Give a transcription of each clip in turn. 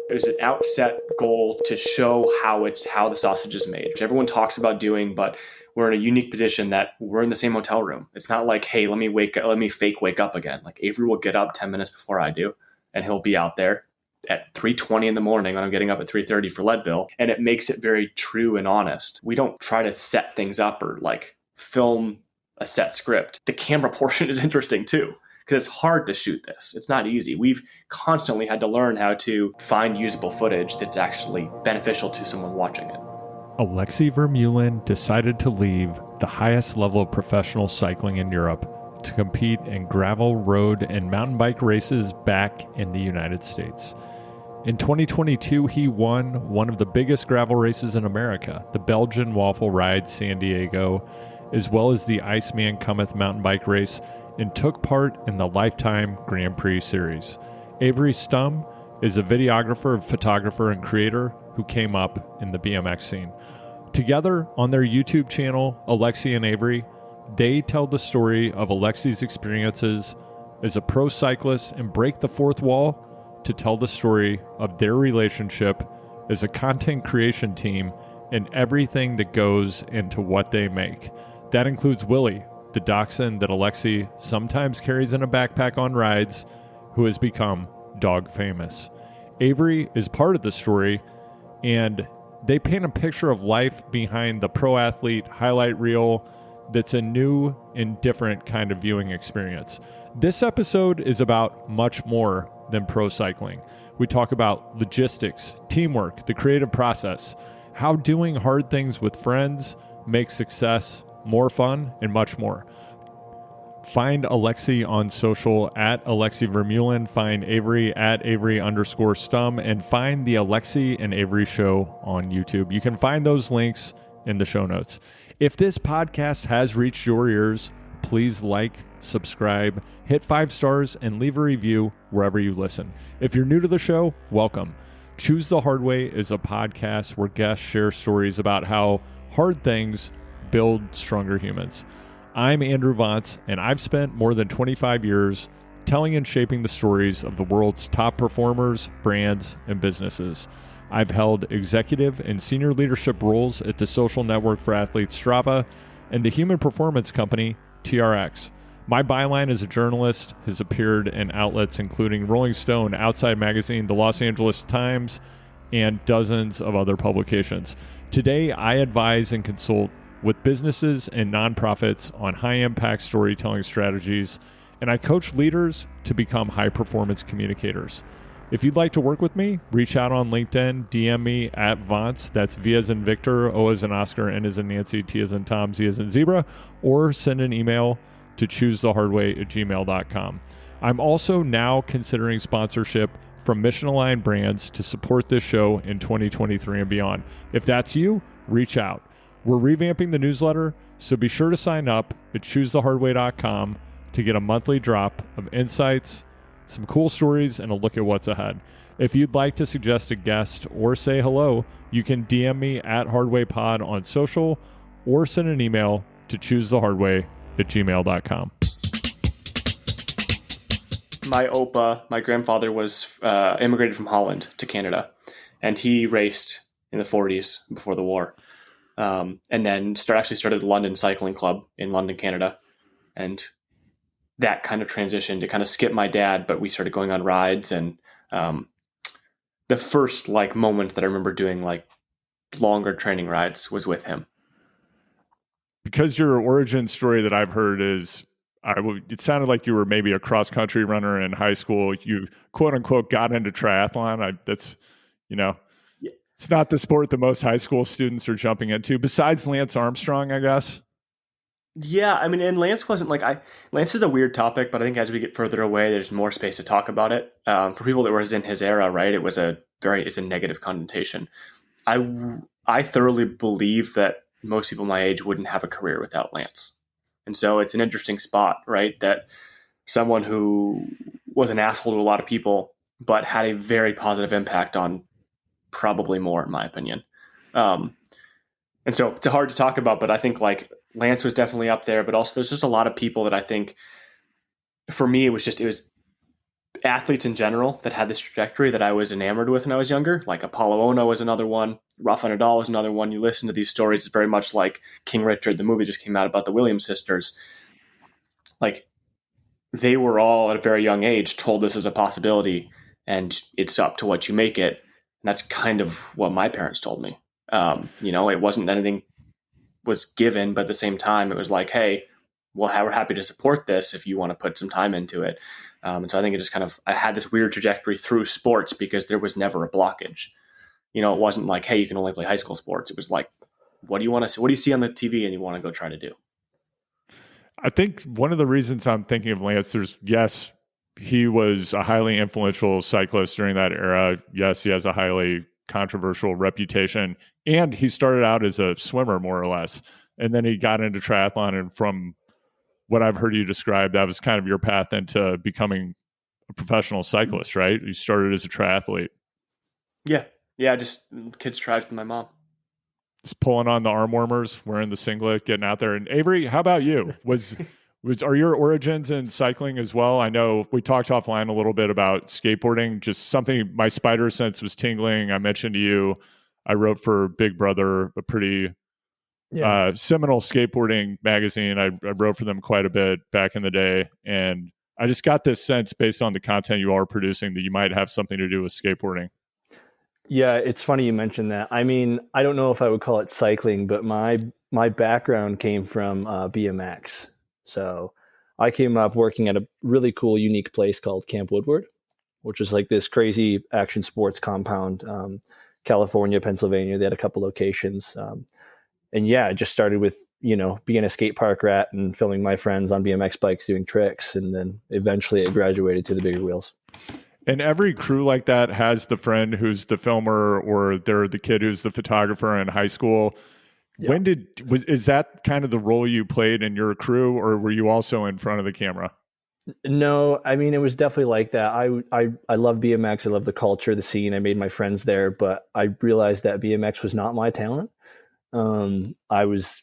There's an outset goal to show how the sausage is made, which everyone talks about doing, but we're in a unique position that we're in the same hotel room. It's not like, hey, let me fake wake up again. Like Avery will get up 10 minutes before I do, and he'll be out there at 3:20 in the morning when I'm getting up at 3:30 for Leadville. And it makes it very true and honest. We don't try to set things up or like film a set script. The camera portion is interesting too, because it's hard to shoot this. It's not easy. We've constantly had to learn how to find usable footage that's actually beneficial to someone watching it. Alexey Vermeulen decided to leave the highest level of professional cycling in Europe to compete in gravel, road, and mountain bike races back in the United States. In 2022, he won one of the biggest gravel races in America, the Belgian Waffle Ride San Diego, as well as the Iceman Cometh mountain bike race, and took part in the Lifetime Grand Prix series. Avery Stumm is a videographer, photographer, and creator who came up in the BMX scene. Together on their YouTube channel, Alexey and Avery, they tell the story of Alexey's experiences as a pro cyclist and break the fourth wall to tell the story of their relationship as a content creation team and everything that goes into what they make. That includes Willie, the dachshund that Alexey sometimes carries in a backpack on rides, who has become dog famous. Avery is part of the story, and they paint a picture of life behind the pro athlete highlight reel that's a new and different kind of viewing experience. This episode is about much more than pro cycling. We talk about logistics, teamwork, the creative process, how doing hard things with friends makes success more fun, and much more. Find Alexey on social at Alexey Vermeulen. Find Avery at Avery_Stumm, and find the Alexey and Avery Show on YouTube. You can find those links in the show notes. If this podcast has reached your ears, please like, subscribe, hit 5 stars, and leave a review wherever you listen. If you're new to the show, welcome. Choose the Hard Way is a podcast where guests share stories about how hard things build stronger humans. I'm Andrew Vance, and I've spent more than 25 years telling and shaping the stories of the world's top performers, brands, and businesses. I've held executive and senior leadership roles at the social network for athletes Strava and the human performance company TRX. My byline as a journalist has appeared in outlets including Rolling Stone, Outside Magazine, the Los Angeles Times, and dozens of other publications. Today, I advise and consult with businesses and nonprofits on high-impact storytelling strategies, and I coach leaders to become high-performance communicators. If you'd like to work with me, reach out on LinkedIn, DM me at Vance, that's V as in Victor, O as in Oscar, N as in Nancy, T as in Tom, Z as in Zebra, or send an email to choosethehardway@gmail.com. I'm also now considering sponsorship from mission-aligned brands to support this show in 2023 and beyond. If that's you, reach out. We're revamping the newsletter, so be sure to sign up at choosethehardway.com to get a monthly drop of insights, some cool stories, and a look at what's ahead. If you'd like to suggest a guest or say hello, you can DM me at HardwayPod on social or send an email to choosethehardway@gmail.com. My Opa, my grandfather, was immigrated from Holland to Canada, and he raced in the 40s before the war. And then started the London Cycling Club in London, Canada. And that kind of transitioned to kind of skip my dad, but we started going on rides. And the first moment that I remember doing longer training rides was with him. Because your origin story that I've heard is, it sounded like you were maybe a cross country runner in high school. You quote unquote got into triathlon. It's not the sport that most high school students are jumping into, besides Lance Armstrong, I guess. Yeah, I mean, and Lance wasn't Lance is a weird topic, but I think as we get further away, there's more space to talk about it. For people that was in his era, right, it's a negative connotation. I thoroughly believe that most people my age wouldn't have a career without Lance. And so it's an interesting spot, right, that someone who was an asshole to a lot of people, but had a very positive impact on probably more, in my opinion. And so it's hard to talk about, but I think Lance was definitely up there, but also there's just a lot of people that I think for me, it was athletes in general that had this trajectory that I was enamored with when I was younger. Like Apollo Ono was another one. Rafa Nadal was another one. You listen to these stories, it's very much like King Richard, the movie just came out about the Williams sisters. Like they were all at a very young age told this is a possibility and it's up to what you make it. And that's kind of what my parents told me. It wasn't anything was given, but at the same time, it was like, hey, well, we're happy to support this if you want to put some time into it. And so I think it just I had this weird trajectory through sports because there was never a blockage. It wasn't like, hey, you can only play high school sports. It was like, what do you want to see? What do you see on the TV and you want to go try to do? I think one of the reasons I'm thinking of Lance, yes, he was a highly influential cyclist during that era. Yes, he has a highly controversial reputation. And he started out as a swimmer, more or less. And then he got into triathlon. And from what I've heard you describe, that was kind of your path into becoming a professional cyclist, right? You started as a triathlete. Yeah. Yeah, just kids tried with my mom. Just pulling on the arm warmers, wearing the singlet, getting out there. And Avery, how about you? Are your origins in cycling as well? I know we talked offline a little bit about skateboarding, just something my spider sense was tingling. I mentioned to you, I wrote for Big Brother, a pretty seminal skateboarding magazine. I wrote for them quite a bit back in the day. And I just got this sense based on the content you are producing that you might have something to do with skateboarding. Yeah, it's funny you mentioned that. I mean, I don't know if I would call it cycling, but my background came from BMX. So I came up working at a really cool, unique place called Camp Woodward, which is like this crazy action sports compound, California, Pennsylvania. They had a couple locations. And yeah, I just started with, being a skate park rat and filming my friends on BMX bikes doing tricks. And then eventually it graduated to the bigger wheels. And every crew like that has the friend who's the filmer or they're the kid who's the photographer in high school. Yeah. Is that kind of the role you played in your crew, or were you also in front of the camera? No, I mean, it was definitely like that. I love BMX. I love the culture, the scene. I made my friends there, but I realized that BMX was not my talent. I was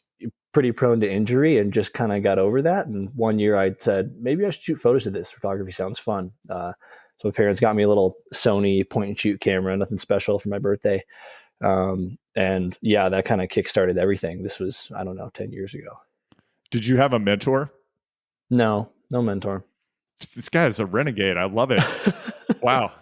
pretty prone to injury and just kind of got over that. And one year I said, maybe I should shoot photos of this. Photography sounds fun. So my parents got me a little Sony point and shoot camera, nothing special for my birthday. And yeah, that kind of kickstarted everything. This was, 10 years ago. Did you have a mentor? No mentor. This guy is a renegade. I love it. Wow.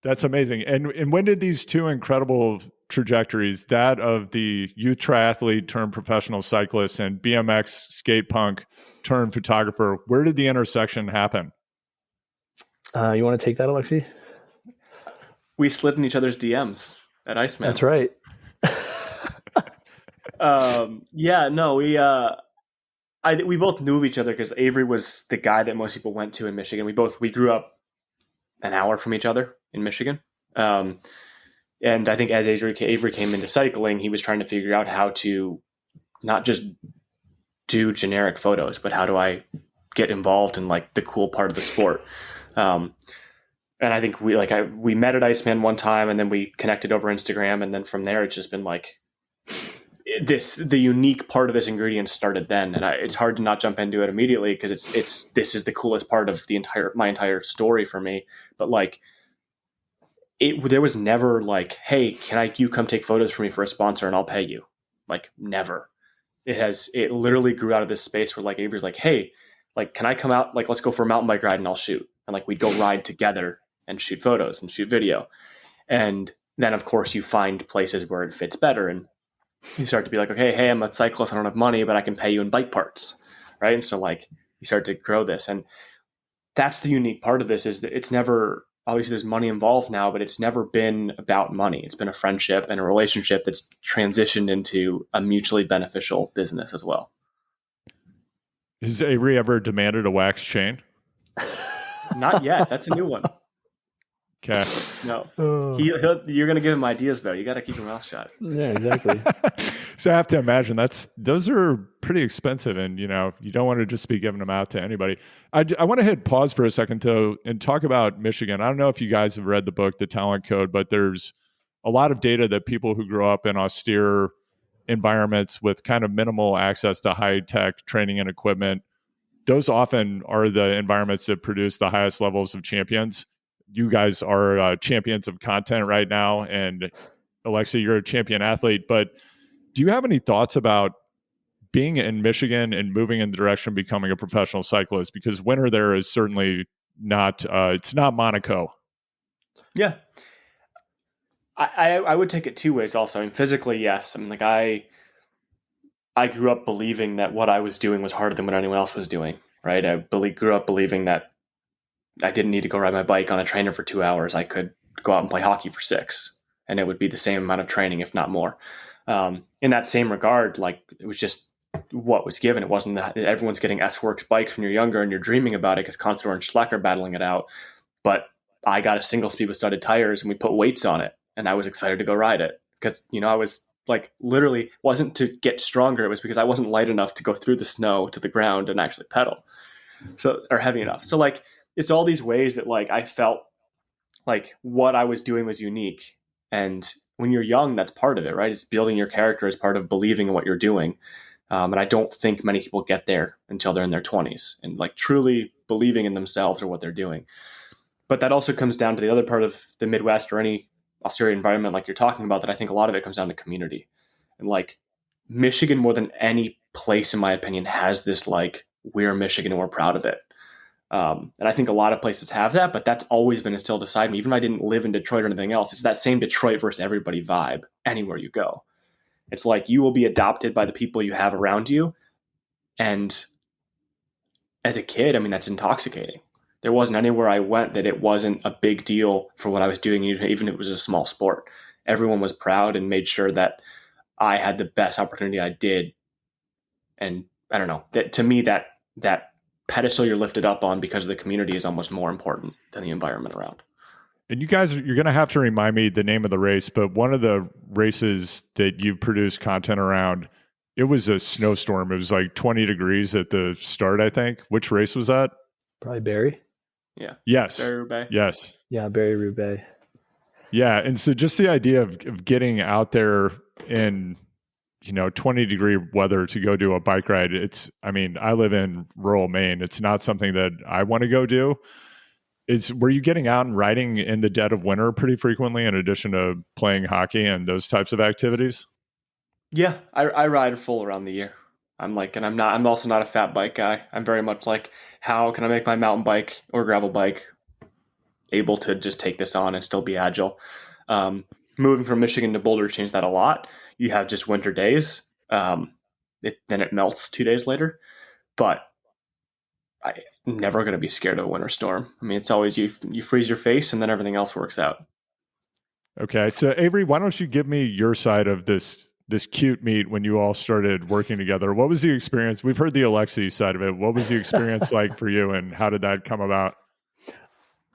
That's amazing. And when did these two incredible trajectories, that of the youth triathlete turned professional cyclist and BMX skate punk turned photographer, where did the intersection happen? You want to take that, Alexey? We slid in each other's DMs at Iceman. That's right. We both knew of each other because Avery was the guy that most people went to in Michigan. We grew up an hour from each other in Michigan. And I think as Avery came into cycling, he was trying to figure out how to not just do generic photos, but how do I get involved in like the cool part of the sport. And I think we met at Iceman one time and then we connected over Instagram. And then from there, it's just been like the unique part of this ingredient started then. And it's hard to not jump into it immediately because this is the coolest part of my entire story for me. But like there was never like, hey, you come take photos for me for a sponsor and I'll pay you? Like never. It literally grew out of this space where like Avery's like, hey, like, can I come out? Like, let's go for a mountain bike ride and I'll shoot. And like, we'd go ride together and shoot photos and shoot video. And then of course you find places where it fits better. And you start to be like, okay, hey, I'm a cyclist. I don't have money, but I can pay you in bike parts. Right. And so like you start to grow this. And that's the unique part of this is that it's never, obviously there's money involved now, but it's never been about money. It's been a friendship and a relationship that's transitioned into a mutually beneficial business as well. Has Avery ever demanded a wax chain? Not yet. That's a new one. Okay. No. You're going to give him ideas, though. You got to keep your mouth shut. Yeah, exactly. So I have to imagine those are pretty expensive, and you don't want to just be giving them out to anybody. I want to hit pause for a second, though, and talk about Michigan. I don't know if you guys have read the book, The Talent Code, but there's a lot of data that people who grow up in austere environments with kind of minimal access to high-tech training and equipment those often are the environments that produce the highest levels of champions. You guys are champions of content right now, and Alexey, you're a champion athlete. But do you have any thoughts about being in Michigan and moving in the direction of becoming a professional cyclist? Because winter there is certainly not, it's not Monaco. Yeah. I would take it two ways also. I mean, physically, yes. I mean, like I grew up believing that what I was doing was harder than what anyone else was doing, right? Grew up believing that I didn't need to go ride my bike on a trainer for 2 hours. I could go out and play hockey for 6, and it would be the same amount of training, if not more. In that same regard, like it was just what was given. It wasn't that everyone's getting S-Works bikes when you're younger and you're dreaming about it because Contador and Schleck are battling it out. But I got a single speed with studded tires and we put weights on it, and I was excited to go ride it because, I was like literally wasn't to get stronger. It was because I wasn't light enough to go through the snow to the ground and actually pedal. Or heavy enough. So like, it's all these ways that like, I felt like what I was doing was unique. And when you're young, that's part of it, right? It's building your character as part of believing in what you're doing. And I don't think many people get there until they're in their 20s and like truly believing in themselves or what they're doing. But that also comes down to the other part of the Midwest or any Australian environment like you're talking about, that I think a lot of it comes down to community. And like Michigan, more than any place, in my opinion, has this like, we're Michigan and we're proud of it. And I think a lot of places have that, but that's always been instilled inside me. Even if I didn't live in Detroit or anything else, it's that same Detroit versus everybody vibe anywhere you go. It's like you will be adopted by the people you have around you. And as a kid, I mean, that's intoxicating. There wasn't anywhere I went that it wasn't a big deal for what I was doing, even if it was a small sport. Everyone was proud and made sure that I had the best opportunity I did. And I don't know, that to me, that pedestal you're lifted up on because of the community is almost more important than the environment around. And you guys, you're going to have to remind me the name of the race, but one of the races that you've produced content around, it was a snowstorm. It was like 20 degrees at the start, I think. Which race was that? Probably Barry. Yeah. Yes. Barry-Roubaix. Yes. Yeah, Barry-Roubaix. Yeah. And so just the idea of getting out there in, 20-degree weather to go do a bike ride. I live in rural Maine. It's not something that I want to go do. Were you getting out and riding in the dead of winter pretty frequently in addition to playing hockey and those types of activities? Yeah, I ride full around the year. I'm also not a fat bike guy. I'm very much like, how can I make my mountain bike or gravel bike able to just take this on and still be agile? Moving from Michigan to Boulder changed that a lot. You have just winter days. Then it melts 2 days later. But I'm never going to be scared of a winter storm. I mean, it's always you freeze your face and then everything else works out. Okay. So Avery, why don't you give me your side of this cute meet when you all started working together? What was the experience? We've heard the Alexey side of it. What was the experience like for you, and how did that come about?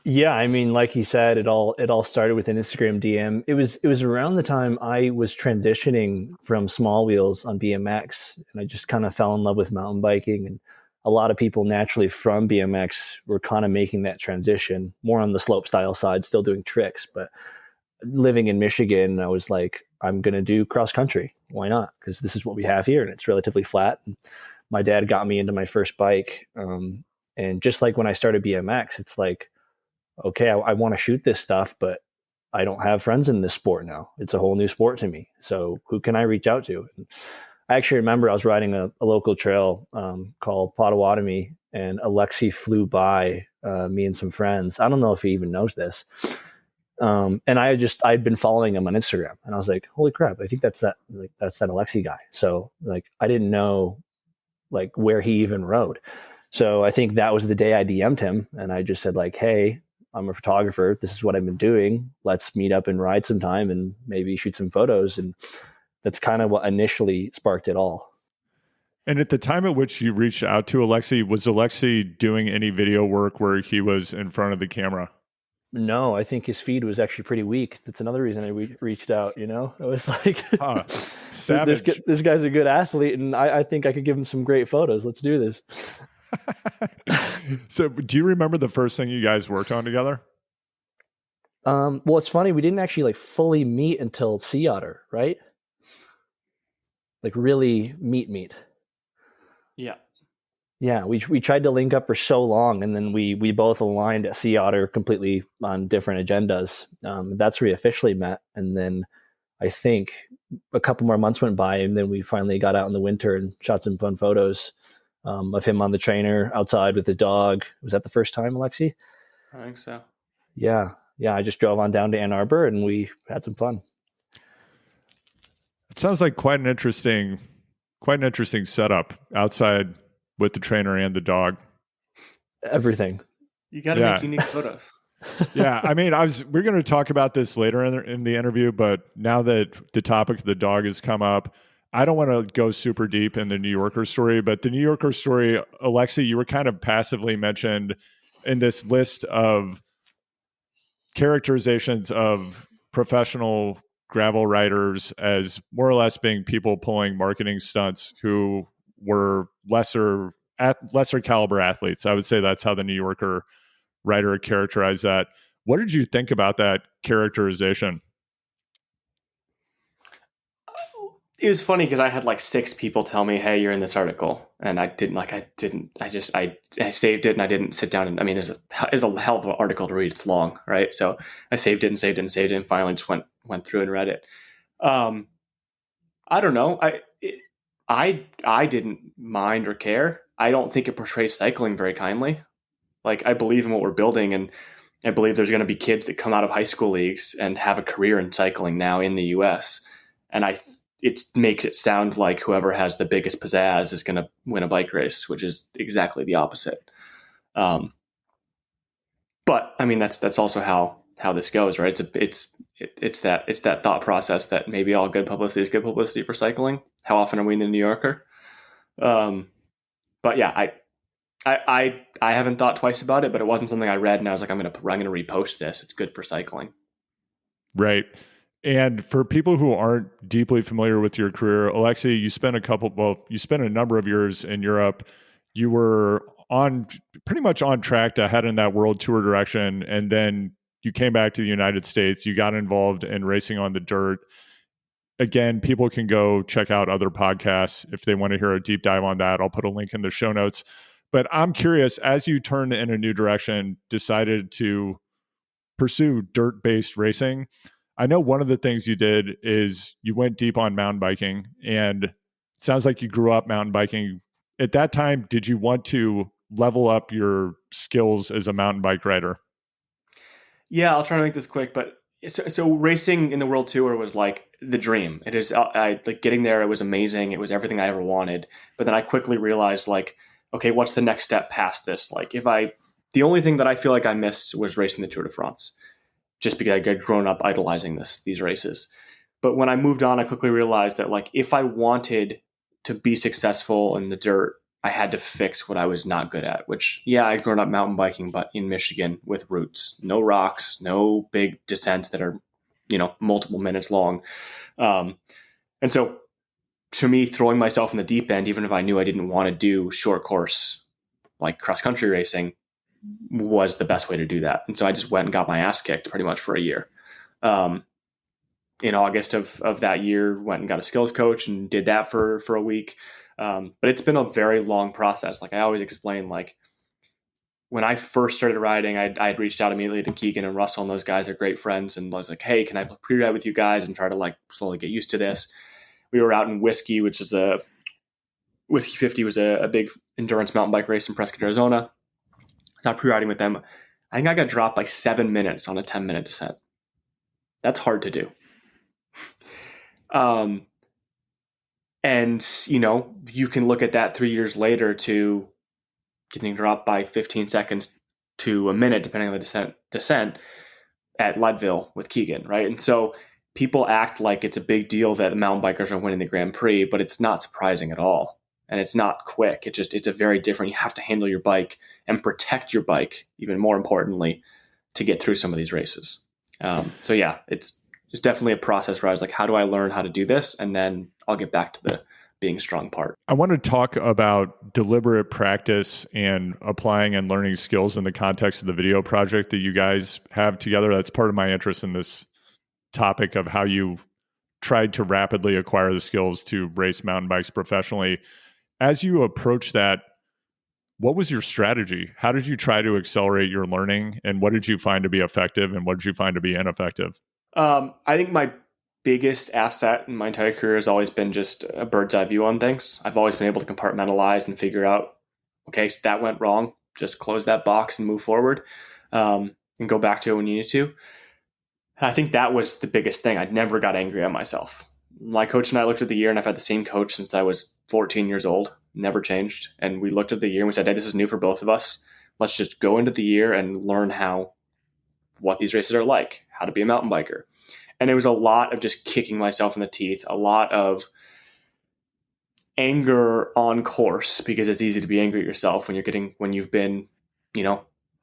Yeah, I mean, like he said, it all started with an Instagram DM. It was around the time I was transitioning from small wheels on BMX, and I just kind of fell in love with mountain biking. And a lot of people naturally from BMX were kind of making that transition, more on the slope style side, still doing tricks. But living in Michigan, I was like, I'm going to do cross country. Why not? Because this is what we have here, and it's relatively flat. And my dad got me into my first bike. And just like when I started BMX, it's like, okay, I want to shoot this stuff, but I don't have friends in this sport now. It's a whole new sport to me. So who can I reach out to? And I actually remember I was riding a local trail called Potawatomi, and Alexey flew by me and some friends. I don't know if he even knows this. And I'd been following him on Instagram, and I was like, holy crap, I think that's that Alexey guy. So like, I didn't know like where he even rode. So I think that was the day I DM'd him, and I just said like, hey, I'm a photographer. This is what I've been doing. Let's meet up and ride sometime and maybe shoot some photos. And that's kind of what initially sparked it all. And at the time at which you reached out to Alexey, was Alexey doing any video work where he was in front of the camera? No, I think his feed was actually pretty weak. That's another reason I reached out, I was like, savage. This guy's a good athlete, and I think I could give him some great photos. Let's do this. So do you remember the first thing you guys worked on together? Well, it's funny. We didn't actually like fully meet until Sea Otter, right? Like really meet. Yeah. Yeah, we tried to link up for so long, and then we both aligned at Sea Otter completely on different agendas. That's where we officially met, and then I think a couple more months went by, and then we finally got out in the winter and shot some fun photos of him on the trainer outside with his dog. Was that the first time, Alexey? I think so. Yeah, yeah. I just drove on down to Ann Arbor, and we had some fun. It sounds like quite an interesting setup outside with the trainer and the dog. Everything. You got to make unique photos. Yeah, I mean, we're going to talk about this later in the interview, but now that the topic of the dog has come up, I don't want to go super deep in the New Yorker story, but the New Yorker story, Alexey, you were kind of passively mentioned in this list of characterizations of professional gravel riders as more or less being people pulling marketing stunts who were lesser caliber athletes. I would say that's how the New Yorker writer characterized that. What did you think about that characterization? It was funny because I had like 6 people tell me, "Hey, you're in this article," and I saved it and I didn't sit down and, I mean, it's a hell of an article to read. It's long, right? So I saved it and finally just went through and read it. I don't know. I didn't mind or care. I don't think it portrays cycling very kindly. Like, I believe in what we're building, and I believe there's going to be kids that come out of high school leagues and have a career in cycling now in the U.S. And it makes it sound like whoever has the biggest pizzazz is going to win a bike race, which is exactly the opposite. But I mean, that's also how this goes, right? It's that thought process that maybe all good publicity is good publicity for cycling. How often are we in the New Yorker? But yeah, I haven't thought twice about it, but it wasn't something I read and I was like, I'm gonna repost this. It's good for cycling. Right. And for people who aren't deeply familiar with your career, Alexey, you spent a number of years in Europe. You were pretty much on track to head in that world tour direction. And then you came back to the United States. You got involved in racing on the dirt. Again, people can go check out other podcasts if they want to hear a deep dive on that. I'll put a link in the show notes. But I'm curious, as you turned in a new direction, decided to pursue dirt-based racing, I know one of the things you did is you went deep on mountain biking, and it sounds like you grew up mountain biking. At that time, did you want to level up your skills as a mountain bike rider? Yeah, I'll try to make this quick, but so racing in the World Tour was like the dream. It is, I like getting there. It was amazing. It was everything I ever wanted. But then I quickly realized, like, okay, what's the next step past this? Like, the only thing that I feel like I missed was racing the Tour de France, just because I had grown up idolizing these races. But when I moved on, I quickly realized that, like, if I wanted to be successful in the dirt, I had to fix what I was not good at, which, yeah, I'd grown up mountain biking, but in Michigan with roots, no rocks, no big descents that are, multiple minutes long. And so to me, throwing myself in the deep end, even if I knew I didn't want to do short course, like cross country racing, was the best way to do that. And so I just went and got my ass kicked pretty much for a year. In August of that year, went and got a skills coach and did that for a week. But it's been a very long process. Like I always explain, like when I first started riding, I had reached out immediately to Keegan and Russell, and those guys are great friends. And I was like, hey, can I pre-ride with you guys and try to like slowly get used to this? We were out in Whiskey, which is Whiskey 50 was a big endurance mountain bike race in Prescott, Arizona. I was pre-riding with them. I think I got dropped by 7 minutes on a 10-minute descent. That's hard to do. And, you can look at that 3 years later to getting dropped by 15 seconds to a minute, depending on the descent at Leadville with Keegan, right? And so people act like it's a big deal that the mountain bikers are winning the Grand Prix, but it's not surprising at all. And it's not quick. It's a very different, you have to handle your bike and protect your bike, even more importantly, to get through some of these races. So yeah, it's definitely a process where I was like, how do I learn how to do this? And then I'll get back to the being strong part. I want to talk about deliberate practice and applying and learning skills in the context of the video project that you guys have together. That's part of my interest in this topic of how you tried to rapidly acquire the skills to race mountain bikes professionally. As you approach that, what was your strategy? How did you try to accelerate your learning, and what did you find to be effective and what did you find to be ineffective? I think my biggest asset in my entire career has always been just a bird's eye view on things. I've always been able to compartmentalize and figure out, okay, so that went wrong. Just close that box and move forward, and go back to it when you need to. And I think that was the biggest thing. I never got angry at myself. My coach and I looked at the year, and I've had the same coach since I was 14 years old, never changed. And we looked at the year and we said, hey, this is new for both of us. Let's just go into the year and learn what these races are like, how to be a mountain biker. And it was a lot of just kicking myself in the teeth, a lot of anger on course, because it's easy to be angry at yourself when you've been,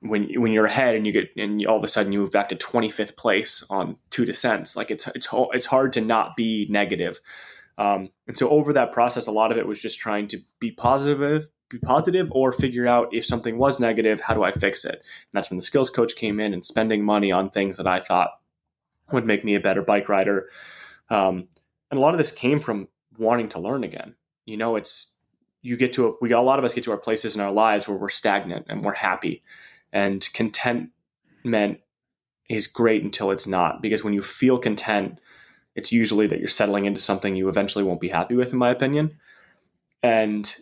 when you're ahead and all of a sudden you move back to 25th place on 2 descents. Like it's hard to not be negative. And so over that process, a lot of it was just trying to be positive, or figure out if something was negative, how do I fix it? And that's when the skills coach came in, and spending money on things that I thought would make me a better bike rider. And a lot of this came from wanting to learn again. A lot of us get to our places in our lives where we're stagnant and we're happy, and contentment is great until it's not, because when you feel content, it's usually that you're settling into something you eventually won't be happy with, in my opinion. And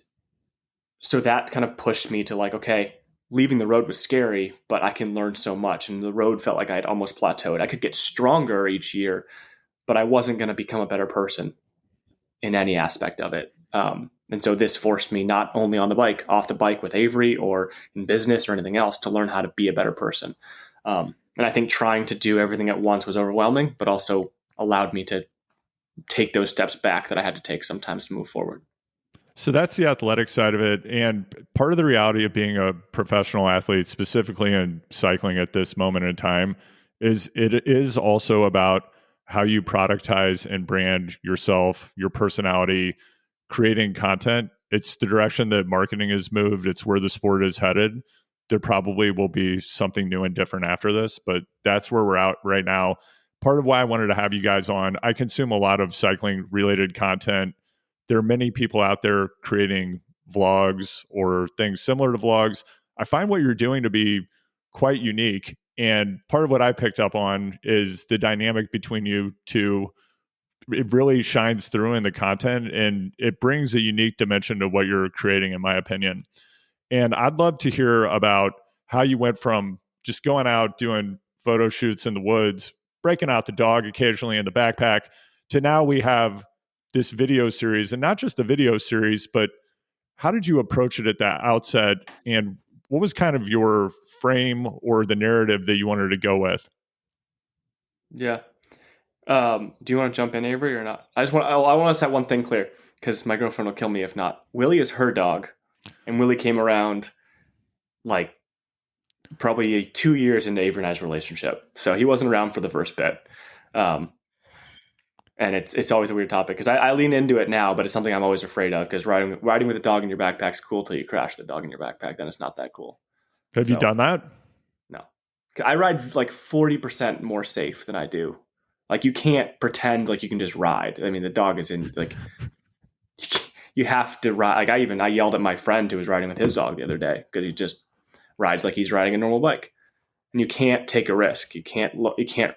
so that kind of pushed me to like, okay, leaving the road was scary, but I can learn so much. And the road felt like I had almost plateaued. I could get stronger each year, but I wasn't going to become a better person in any aspect of it. And so this forced me, not only on the bike, off the bike with Avery or in business or anything else, to learn how to be a better person. And I think trying to do everything at once was overwhelming, but also allowed me to take those steps back that I had to take sometimes to move forward. So that's the athletic side of it. And part of the reality of being a professional athlete, specifically in cycling at this moment in time, is it is also about how you productize and brand yourself, your personality, creating content. It's the direction that marketing has moved. It's where the sport is headed. There probably will be something new and different after this, but that's where we're at right now. Part of why I wanted to have you guys on, I consume a lot of cycling related content. There are many people out there creating vlogs or things similar to vlogs. I find what you're doing to be quite unique. And part of what I picked up on is the dynamic between you two. It really shines through in the content, and it brings a unique dimension to what you're creating, in my opinion. And I'd love to hear about how you went from just going out doing photo shoots in the woods, breaking out the dog occasionally in the backpack, to now we have this video series. And not just a video series, but how did you approach it at the outset? And what was kind of your frame or the narrative that you wanted to go with? Yeah. Do you want to jump in, Avery, or not? I want to set one thing clear, because my girlfriend will kill me if not. Willie is her dog, and Willie came around like probably 2 years into Avery and I's relationship, so he wasn't around for the first bit. And it's always a weird topic, because I lean into it now, but it's something I'm always afraid of, because riding with a dog in your backpack is cool till you crash the dog in your backpack. Then it's not that cool. Have you done that? No. I ride like 40% more safe than I do. Like, you can't pretend like you can just ride. I mean, the dog is in, like, you have to ride. Like, I yelled at my friend who was riding with his dog the other day, because he just rides like he's riding a normal bike. And you can't take a risk. You can't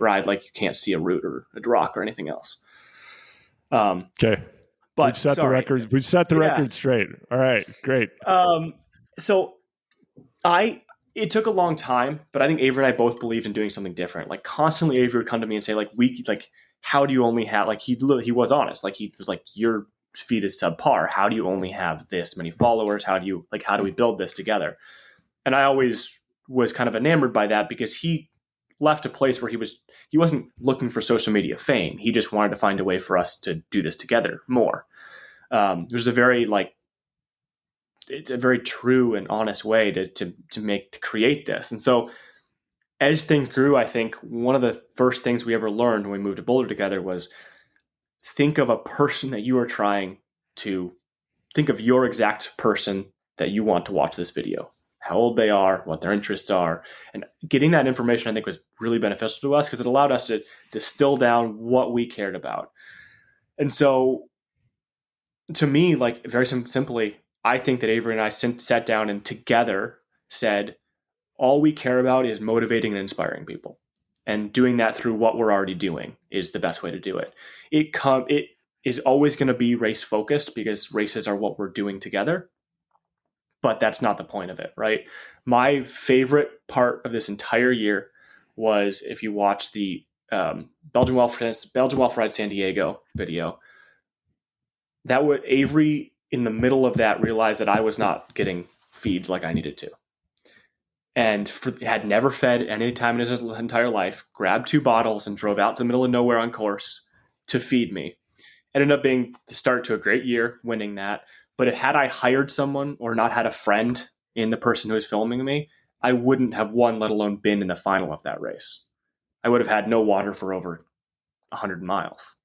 ride like you can't see a root or a rock or anything else. Okay. But we've set the record. We've set the record straight. All right, great. So it took a long time, but I think Avery and I both believed in doing something different. Like, constantly Avery would come to me and say, how do you only have, like, he was honest. Like, he was like, your feed is subpar. How do you only have this many followers? How do we build this together? And I always was kind of enamored by that, because he left a place where he wasn't looking for social media fame. He just wanted to find a way for us to do this together more. There's it's a very true and honest way to create this. And so as things grew, I think one of the first things we ever learned when we moved to Boulder together was, think of a person that you are trying to think of, your exact person that you want to watch this video, how old they are, what their interests are. And getting that information, I think, was really beneficial to us, because it allowed us to distill down what we cared about. And so to me, like, very simply, I think that Avery and I sat down and together said, all we care about is motivating and inspiring people. And doing that through what we're already doing is the best way to do it. It is always going to be race focused because races are what we're doing together. But that's not the point of it, right? My favorite part of this entire year was if you watch the Belgian Welf Ride San Diego video, that would Avery in the middle of that realized that I was not getting feeds like I needed to. And had never fed any time in his entire life, grabbed 2 bottles and drove out to the middle of nowhere on course to feed me. Ended up being the start to a great year, winning that. But had I hired someone or not had a friend in the person who was filming me, I wouldn't have won, let alone been in the final of that race. I would have had no water for over 100 miles.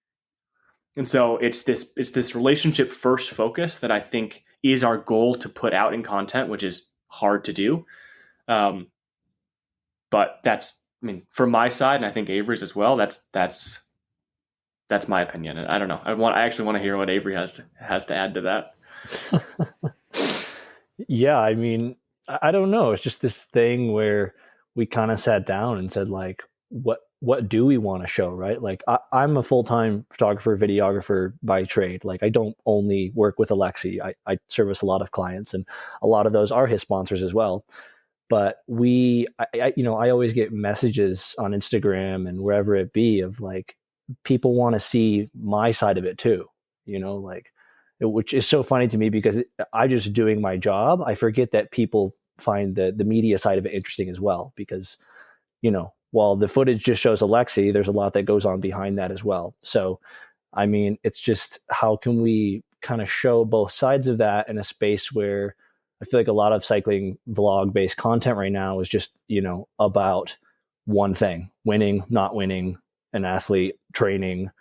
And so it's this relationship first focus that I think is our goal to put out in content, which is hard to do. But that's, I mean, from my side, and I think Avery's as well, that's my opinion. And I don't know. I actually want to hear what Avery has to add to that. Yeah, I mean, I don't know. It's just this thing where we kind of sat down and said, like, what do we want to show, right? Like, I'm a full-time photographer, videographer by trade. Like, I don't only work with Alexey. I service a lot of clients, and a lot of those are his sponsors as well. But I always get messages on Instagram and wherever it be of like, people want to see my side of it too, like, which is so funny to me because I'm just doing my job. I forget that people find the media side of it interesting as well, because, while the footage just shows Alexey, there's a lot that goes on behind that as well. So, I mean, it's just, how can we kind of show both sides of that in a space where I feel like a lot of cycling vlog based content right now is just, about one thing: winning, not winning, an athlete, training.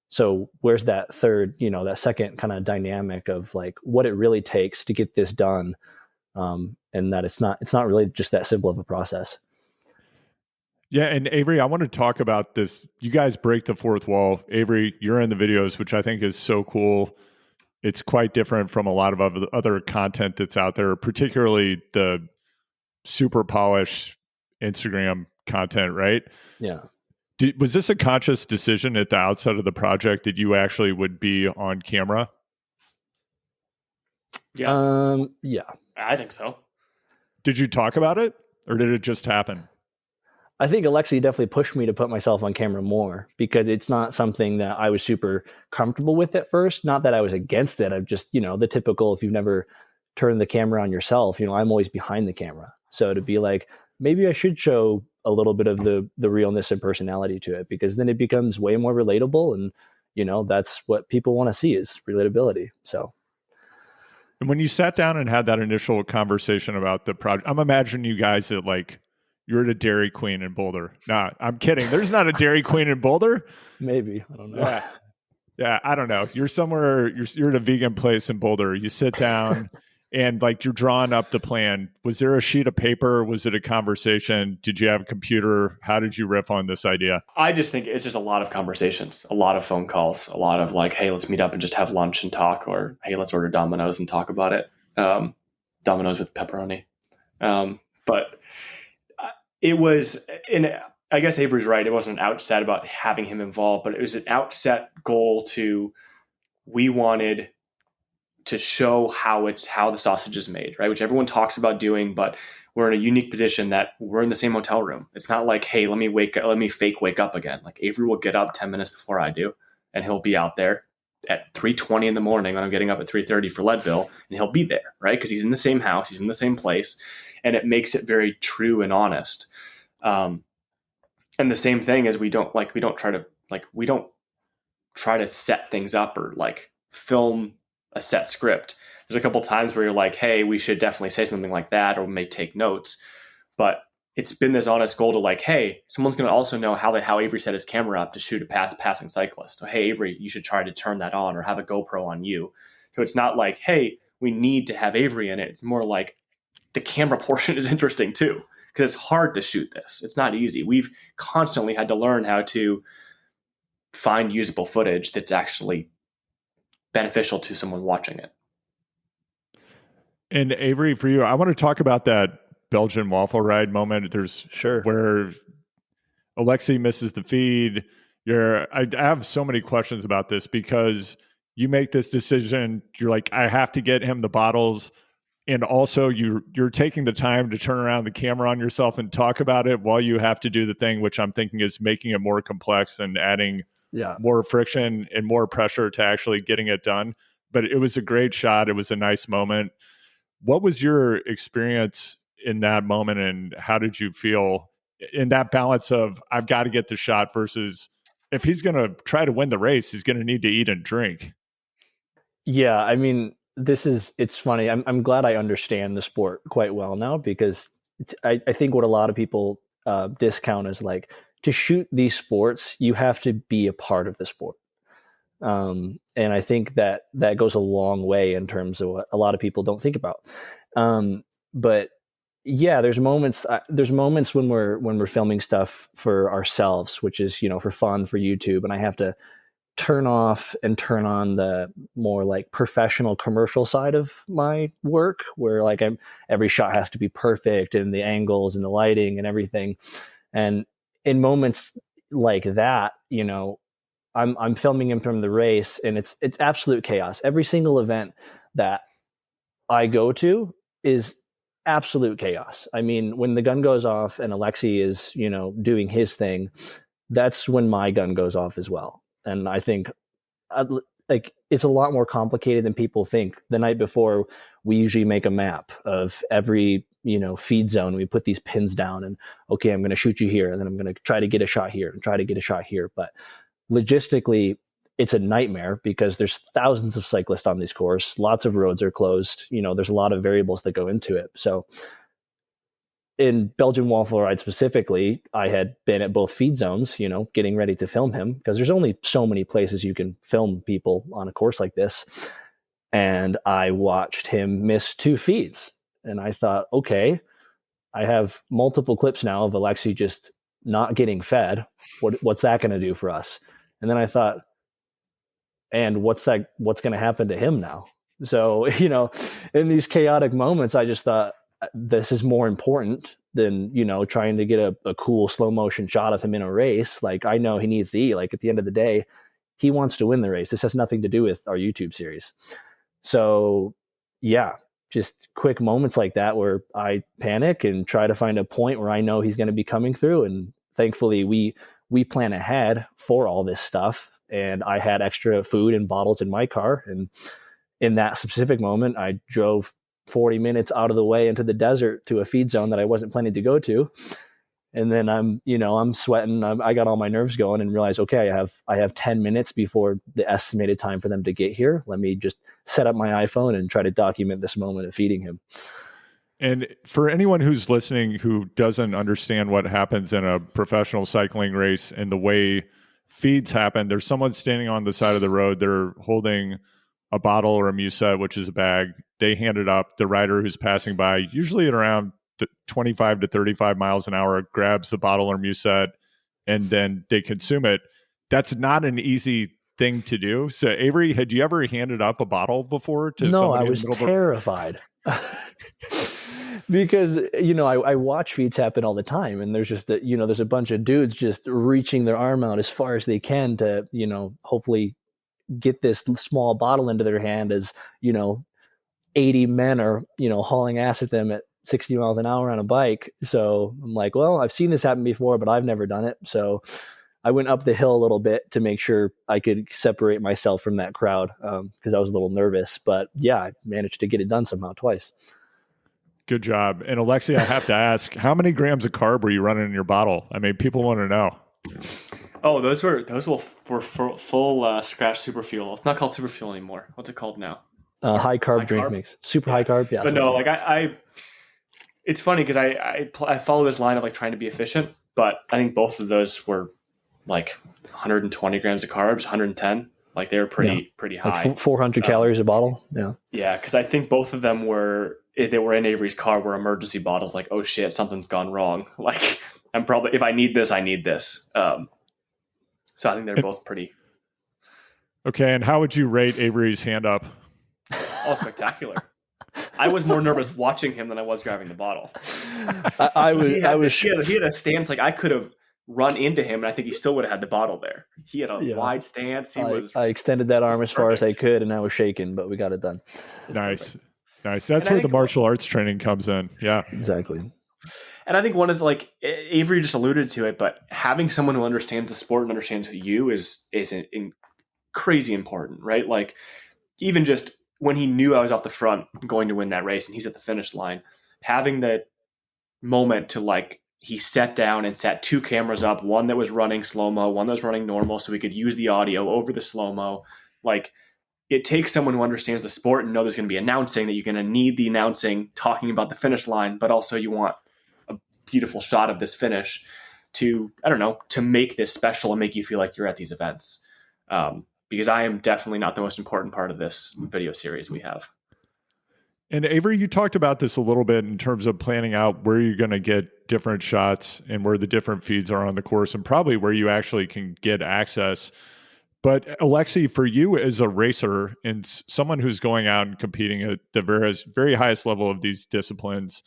So where's that third, that second kind of dynamic of like what it really takes to get this done, and that it's not really just that simple of a process. Yeah, and Avery, I want to talk about this. You guys break the fourth wall. Avery, you're in the videos, which I think is so cool. It's quite different from a lot of other content that's out there, particularly the super polished Instagram content, right? Yeah. Was this a conscious decision at the outset of the project that you actually would be on camera? Yeah. Yeah. I think so. Did you talk about it, or did it just happen? I think Alexey definitely pushed me to put myself on camera more, because it's not something that I was super comfortable with at first. Not that I was against it. I'm just, the typical, if you've never turned the camera on yourself, I'm always behind the camera. So to be like, maybe I should show a little bit of the realness and personality to it, because then it becomes way more relatable. And, that's what people want to see, is relatability. So. And when you sat down and had that initial conversation about the project, I'm imagining you guys at like, you're at a Dairy Queen in Boulder. Nah, I'm kidding. There's not a Dairy Queen in Boulder. Maybe. I don't know. Yeah, I don't know. You're somewhere, you're at a vegan place in Boulder. You sit down and like you're drawing up the plan. Was there a sheet of paper? Was it a conversation? Did you have a computer? How did you riff on this idea? I just think it's just a lot of conversations, a lot of phone calls, a lot of like, hey, let's meet up and just have lunch and talk, or hey, let's order Domino's and talk about it. Domino's with pepperoni. But it was, I guess Avery's right. It wasn't an outset about having him involved, but it was an outset goal we wanted to show how the sausage is made, right? Which everyone talks about doing, but we're in a unique position that we're in the same hotel room. It's not like, hey, let me fake wake up again. Like Avery will get up 10 minutes before I do, and he'll be out there at 3:20 in the morning when I'm getting up at 3:30 for Leadville, and he'll be there, right? Because he's in the same house, he's in the same place, and it makes it very true and honest. And the same thing is we don't try to set things up or like film a set script. There's a couple times where you're like, hey, we should definitely say something like that, or we may take notes. But it's been this honest goal to like, hey, someone's going to also know how Avery set his camera up to shoot a passing cyclist. So, hey, Avery, you should try to turn that on, or have a GoPro on you. So it's not like, hey, we need to have Avery in it. It's more like the camera portion is interesting too, because it's hard to shoot this. It's not easy. We've constantly had to learn how to find usable footage that's actually beneficial to someone watching it. And Avery, for you, I want to talk about that Belgian waffle ride moment. There's Sure. where Alexey misses the feed. I have so many questions about this because you make this decision. You're like, I have to get him the bottles. And also you're taking the time to turn around the camera on yourself and talk about it while you have to do the thing, which I'm thinking is making it more complex and adding more friction and more pressure to actually getting it done. But it was a great shot. It was a nice moment. What was your experience in that moment, and how did you feel in that balance of I've got to get the shot versus if he's going to try to win the race, he's going to need to eat and drink? Yeah, I mean, it's funny. I'm glad I understand the sport quite well now, because I think what a lot of people discount is like, to shoot these sports, you have to be a part of the sport. And I think that goes a long way in terms of what a lot of people don't think about. But yeah, there's moments when we're filming stuff for ourselves, which is, for fun for YouTube, and I have to turn off and turn on the more like professional commercial side of my work, where like every shot has to be perfect, and the angles and the lighting and everything. And in moments like that, I'm filming him from the race, and it's absolute chaos. Every single event that I go to is absolute chaos. I mean, when the gun goes off and Alexey is, doing his thing, that's when my gun goes off as well. And I think like it's a lot more complicated than people think. The night before, we usually make a map of every, feed zone. We put these pins down, and okay, I'm going to shoot you here, and then I'm going to try to get a shot here and try to get a shot here. But logistically, it's a nightmare because there's thousands of cyclists on this course. Lots of roads are closed. There's a lot of variables that go into it. So in Belgian Waffle Ride specifically, I had been at both feed zones, getting ready to film him, because there's only so many places you can film people on a course like this. And I watched him miss 2 feeds. And I thought, okay, I have multiple clips now of Alexey just not getting fed. What's that going to do for us? And then I thought, and what's going to happen to him now? So, in these chaotic moments, I just thought, this is more important than, trying to get a cool slow motion shot of him in a race. Like, I know he needs to eat. Like, at the end of the day, he wants to win the race. This has nothing to do with our YouTube series. So yeah, just quick moments like that where I panic and try to find a point where I know he's going to be coming through. And thankfully we plan ahead for all this stuff. And I had extra food and bottles in my car. And in that specific moment, I drove 40 minutes out of the way into the desert to a feed zone that I wasn't planning to go to. And then I'm sweating. I got all my nerves going and realized, okay, I have 10 minutes before the estimated time for them to get here. Let me just set up my iPhone and try to document this moment of feeding him. And for anyone who's listening who doesn't understand what happens in a professional cycling race and the way feeds happen, there's someone standing on the side of the road. They're holding a bottle or a musette, which is a bag. They hand it up. The rider who's passing by, usually at around 25 to 35 miles an hour, grabs the bottle or musette, and then they consume it. That's not an easy thing to do. So, Avery, had you ever handed up a bottle before to No, somebody? I was terrified. Because, I watch feeds happen all the time, and there's just there's a bunch of dudes just reaching their arm out as far as they can to, hopefully get this small bottle into their hand as, 80 men are, hauling ass at them at 60 miles an hour on a bike. So I'm like, well, I've seen this happen before, but I've never done it. So I went up the hill a little bit to make sure I could separate myself from that crowd, because I was a little nervous. But yeah, I managed to get it done somehow twice. Good job. And Alexey, I have to ask, how many grams of carb were you running in your bottle? I mean, people want to know. Oh, those were full scratch super fuel. It's not called super fuel anymore. What's it called now? High carb drink mix. Super high carb. Yeah. But no, like I it's funny because I follow this line of like trying to be efficient, but I think both of those were like 120 grams of carbs, 110. Like they were pretty high. Like 400 calories a bottle. Yeah. Yeah, because I think both of them were in Avery's car were emergency bottles. Like, oh shit, something's gone wrong. Like I'm probably, if I need this, I need this. So I think they're both pretty. Okay, and how would you rate Avery's hand up? Oh, spectacular. I was more nervous watching him than I was grabbing the bottle. He had a stance like I could have run into him, and I think he still would have had the bottle there. He had a wide stance. I extended that arm as far as I could, and I was shaking, but we got it done. Nice. That's where the martial arts training comes in. Yeah, exactly. And I think one of Avery just alluded to it, but having someone who understands the sport and understands you is crazy important, right? Like even just when he knew I was off the front going to win that race and he's at the finish line, having that moment to he sat down and set 2 cameras up, one that was running slow-mo, one that was running normal, so we could use the audio over the slow-mo. Like it takes someone who understands the sport and know there's going to be announcing, that you're going to need the announcing talking about the finish line, but also you want a beautiful shot of this finish to make this special and make you feel like you're at these events. Because I am definitely not the most important part of this video series we have. And Avery, you talked about this a little bit in terms of planning out where you're going to get different shots and where the different feeds are on the course and probably where you actually can get access. But Alexey, for you as a racer and someone who's going out and competing at the very highest level of these disciplines,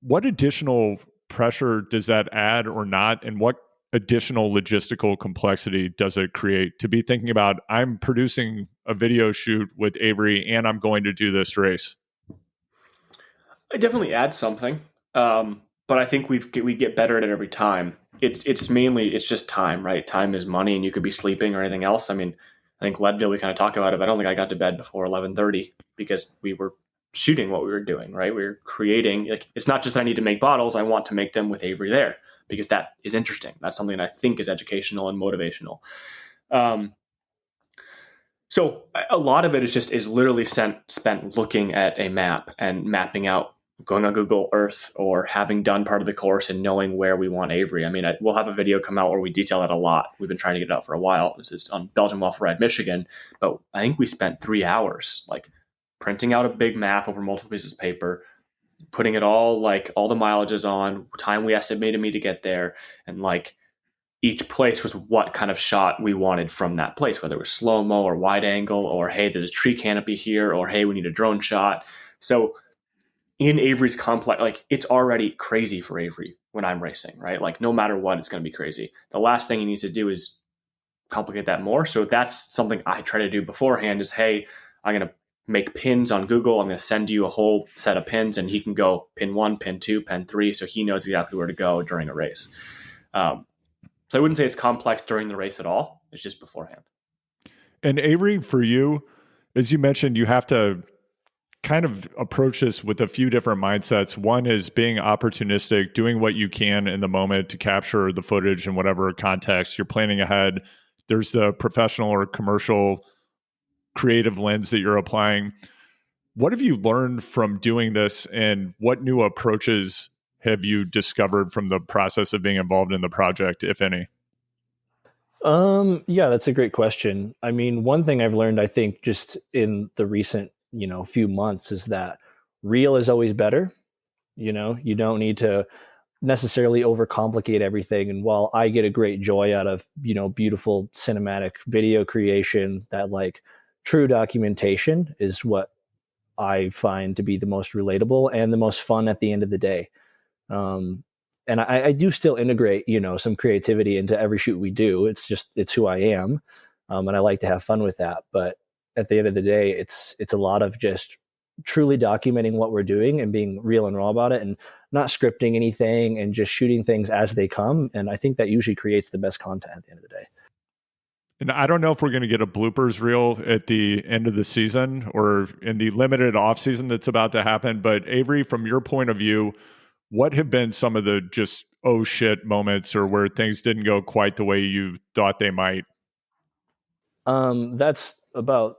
what additional pressure does that add or not? And what additional logistical complexity does it create to be thinking about, I'm producing a video shoot with Avery and I'm going to do this race? It definitely adds something. But I think we get better at it every time. It's just time, right? Time is money, and you could be sleeping or anything else. I mean, I think Leadville, we kind of talk about it, but I don't think I got to bed before 11:30 because we were shooting what we were doing, right? We were creating, it's not just that I need to make bottles. I want to make them with Avery there because that is interesting. That's something that I think is educational and motivational. So a lot of it is literally spent looking at a map and mapping out, going on Google Earth or having done part of the course and knowing where we want Avery. I mean, we'll have a video come out where we detail that a lot. We've been trying to get it out for a while. This is on Belgian Waffle Ride, Michigan. But I think we spent 3 hours printing out a big map over multiple pieces of paper, putting it all the mileages on, time we estimated me to get there, and each place was what kind of shot we wanted from that place, whether it was slow-mo or wide angle, or hey, there's a tree canopy here, or hey, we need a drone shot. So in Avery's complex, it's already crazy for Avery when I'm racing, right? No matter what, it's going to be crazy. The last thing he needs to do is complicate that more. So that's something I try to do beforehand is, hey, I'm going to make pins on Google. I'm going to send you a whole set of pins and he can go pin 1, pin 2, pin 3. So he knows exactly where to go during a race. So I wouldn't say it's complex during the race at all. It's just beforehand. And Avery, for you, as you mentioned, you have to kind of approach this with a few different mindsets. One is being opportunistic, doing what you can in the moment to capture the footage in whatever context you're planning ahead. There's the professional or commercial creative lens that you're applying. What have you learned from doing this, and what new approaches have you discovered from the process of being involved in the project, if any? Yeah, that's a great question. I mean, one thing I've learned, I think, just in the recent, few months is that real is always better. You don't need to necessarily overcomplicate everything. And while I get a great joy out of, beautiful cinematic video creation, that true documentation is what I find to be the most relatable and the most fun at the end of the day. And I do still integrate, some creativity into every shoot we do. It's who I am. And I like to have fun with that. But at the end of the day, it's a lot of just truly documenting what we're doing and being real and raw about it and not scripting anything and just shooting things as they come. And I think that usually creates the best content at the end of the day. And I don't know if we're going to get a bloopers reel at the end of the season or in the limited off season that's about to happen. But Avery, from your point of view, what have been some of the just, oh shit moments or where things didn't go quite the way you thought they might? That's about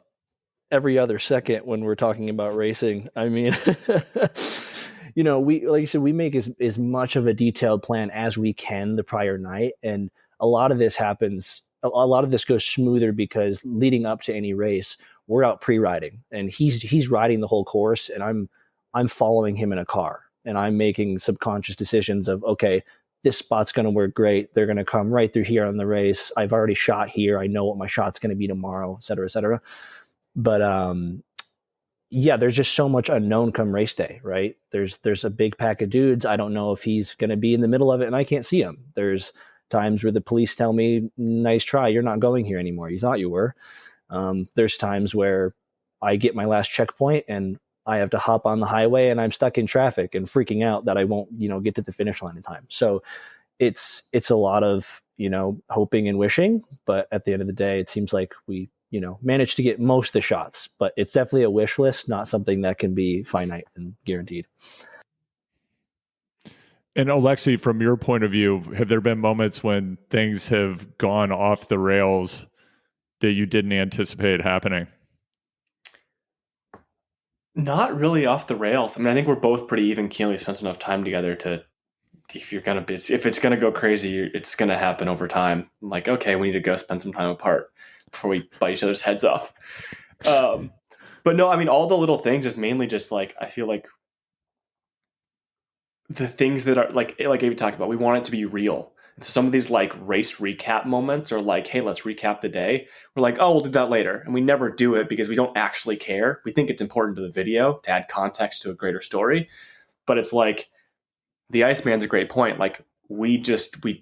every other second when we're talking about racing. I mean, we, like I said, we make as much of a detailed plan as we can the prior night. And a lot of this goes smoother because leading up to any race, we're out pre-riding and he's riding the whole course and I'm following him in a car. And I'm making subconscious decisions of, okay, this spot's going to work great. They're going to come right through here on the race. I've already shot here. I know what my shot's going to be tomorrow, et cetera, et cetera. But yeah, there's just so much unknown come race day, right? There's a big pack of dudes. I don't know if he's going to be in the middle of it and I can't see him. There's times where the police tell me, nice try, you're not going here anymore. You thought you were. There's times where I get my last checkpoint and I have to hop on the highway and I'm stuck in traffic and freaking out that I won't, get to the finish line in time. So it's a lot of, hoping and wishing, but at the end of the day, it seems like we, managed to get most of the shots, but it's definitely a wish list, not something that can be finite and guaranteed. And Alexey, from your point of view, have there been moments when things have gone off the rails that you didn't anticipate happening? Not really off the rails. I mean, I think we're both pretty even keel. We spent enough time together to, if it's gonna go crazy, it's gonna happen over time. Like, okay, we need to go spend some time apart before we bite each other's heads off. But no, I mean, all the little things is mainly just like, I feel like the things that are like Avery talked about, we want it to be real. And so some of these like race recap moments are like, hey, let's recap the day. We're like, oh, we'll do that later. And we never do it because we don't actually care. We think it's important to the video to add context to a greater story. But it's like, the Iceman's a great point. Like we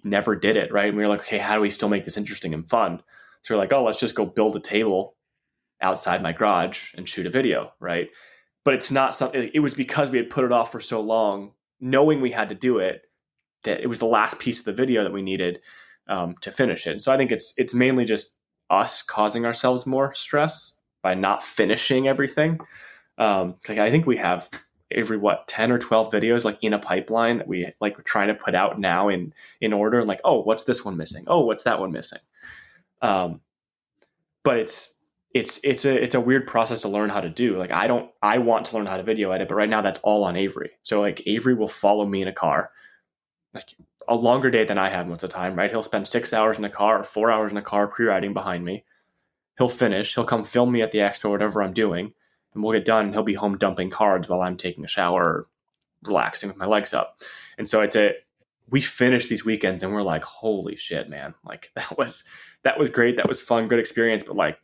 never did it, right? And we were like, okay, how do we still make this interesting and fun? So we're like, oh, let's just go build a table outside my garage and shoot a video, right? But it's not something. It was because we had put it off for so long, knowing we had to do it, that it was the last piece of the video that we needed to finish it. And so I think it's mainly just us causing ourselves more stress by not finishing everything. Like I think we have every 10 or 12 videos like in a pipeline that we like we're trying to put out now in order. And like, oh, what's this one missing? Oh, what's that one missing? But it's a weird process to learn how to do. Like I want to learn how to video edit, but right now that's all on Avery. So like Avery will follow me in a car, like a longer day than I have most of the time, right? He'll spend 6 hours in the car or 4 hours in the car pre-riding behind me. He'll finish. He'll come film me at the expo, whatever I'm doing, and we'll get done. And he'll be home dumping cards while I'm taking a shower or relaxing with my legs up. And so we finish these weekends and we're like, holy shit, man. Like that was great. That was fun, good experience. But like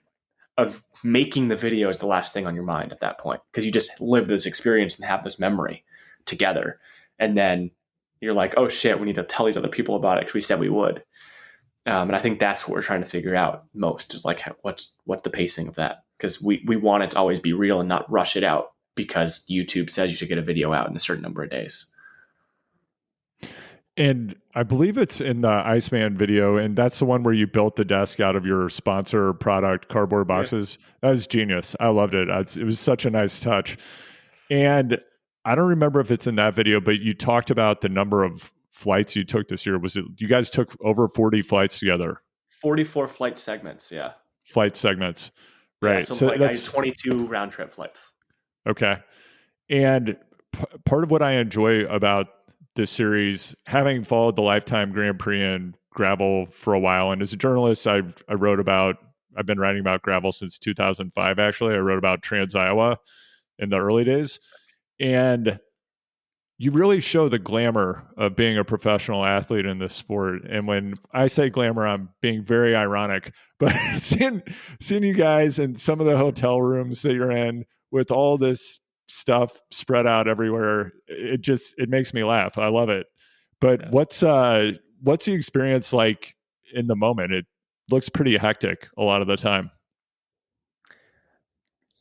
of making the video is the last thing on your mind at that point, because you just live this experience and have this memory together. And then you're like, oh shit, we need to tell these other people about it because we said we would. And I think that's what we're trying to figure out most is like, what's the pacing of that? Because we want it to always be real and not rush it out because YouTube says you should get a video out in a certain number of days. And I believe it's in the Iceman video, and that's the one where you built the desk out of your sponsor product cardboard boxes. Yeah. That was genius. I loved it. It was such a nice touch. And I don't remember if it's in that video, but you talked about the number of flights you took this year. Was it you guys took over 40 flights together? 44 flight segments, yeah. Flight segments. Right. Yeah, so like I had 22 round trip flights. Okay. And part of what I enjoy about this series, having followed the Lifetime Grand Prix and gravel for a while, and as a journalist, I've been writing about gravel since 2005. Actually, I wrote about Trans Iowa in the early days, and you really show the glamour of being a professional athlete in this sport. And when I say glamour, I'm being very ironic, but seeing you guys in some of the hotel rooms that you're in with all this stuff spread out everywhere, it makes me laugh. I love it. But yeah. What's the experience like in the moment? It looks pretty hectic a lot of the time.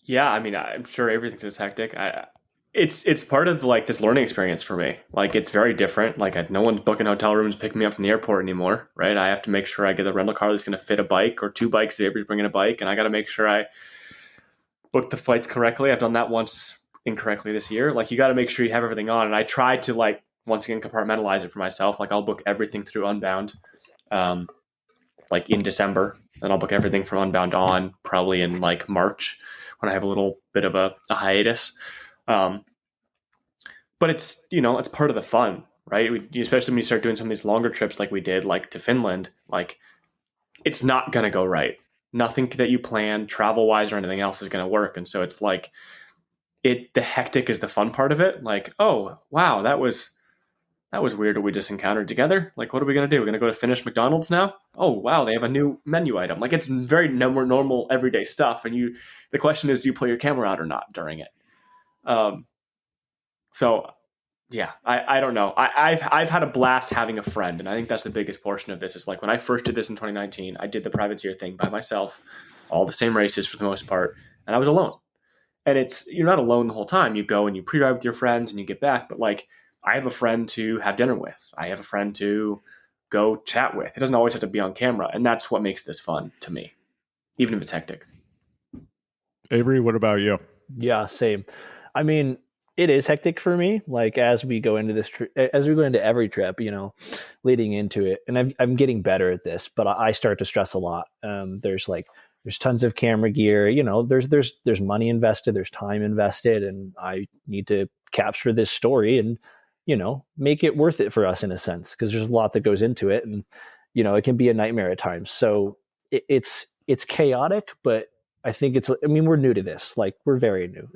Yeah, I mean, I'm sure everything's is hectic. It's part of like this learning experience for me. Like it's very different. Like no one's booking hotel rooms, picking me up from the airport anymore, right? I have to make sure I get a rental car that's going to fit a bike or two bikes. Avery's bringing a bike, and I got to make sure I book the flights correctly. I've done that once incorrectly this year. Like you got to make sure you have everything on. And I tried to like once again compartmentalize it for myself. Like I'll book everything through Unbound, like in December, and I'll book everything from Unbound on probably in like March when I have a little bit of a hiatus. But it's, it's part of the fun, right? Especially when you start doing some of these longer trips like we did, like to Finland, like it's not going to go right. Nothing that you plan travel wise or anything else is going to work. And so it's like the hectic is the fun part of it. Like, oh, wow, that was that was weird. We just encountered together. Like, what are we going to do? We're going to go to finish McDonald's now? Oh, wow. They have a new menu item. Like, it's very normal everyday stuff. And the question is, do you pull your camera out or not during it? So yeah, I don't know. I've had a blast having a friend. And I think that's the biggest portion of this is like when I first did this in 2019, I did the privateer thing by myself, all the same races for the most part. And I was alone. And you're not alone the whole time. You go and you pre-ride with your friends and you get back. But like, I have a friend to have dinner with. I have a friend to go chat with. It doesn't always have to be on camera. And that's what makes this fun to me, even if it's hectic. Avery, what about you? Yeah, same. I mean, it is hectic for me. Like as we go into as we go into every trip, leading into it, and I'm getting better at this, but I start to stress a lot. There's tons of camera gear, there's money invested, there's time invested, and I need to capture this story and, make it worth it for us in a sense, because there's a lot that goes into it, and, it can be a nightmare at times. So it's chaotic, but I think we're new to this. Like we're very new.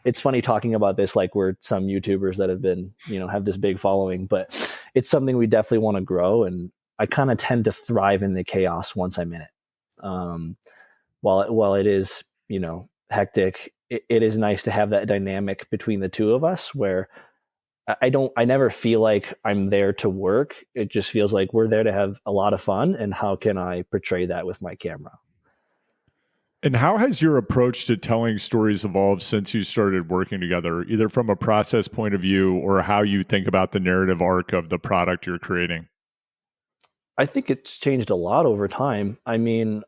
It's funny talking about this, like we're some YouTubers that have been, have this big following, but it's something we definitely want to grow. And I kind of tend to thrive in the chaos once I'm in it. While it is, hectic, it is nice to have that dynamic between the two of us where I never feel like I'm there to work. It just feels like we're there to have a lot of fun. And how can I portray that with my camera? And how has your approach to telling stories evolved since you started working together, either from a process point of view or how you think about the narrative arc of the product you're creating? I think it's changed a lot over time. I mean,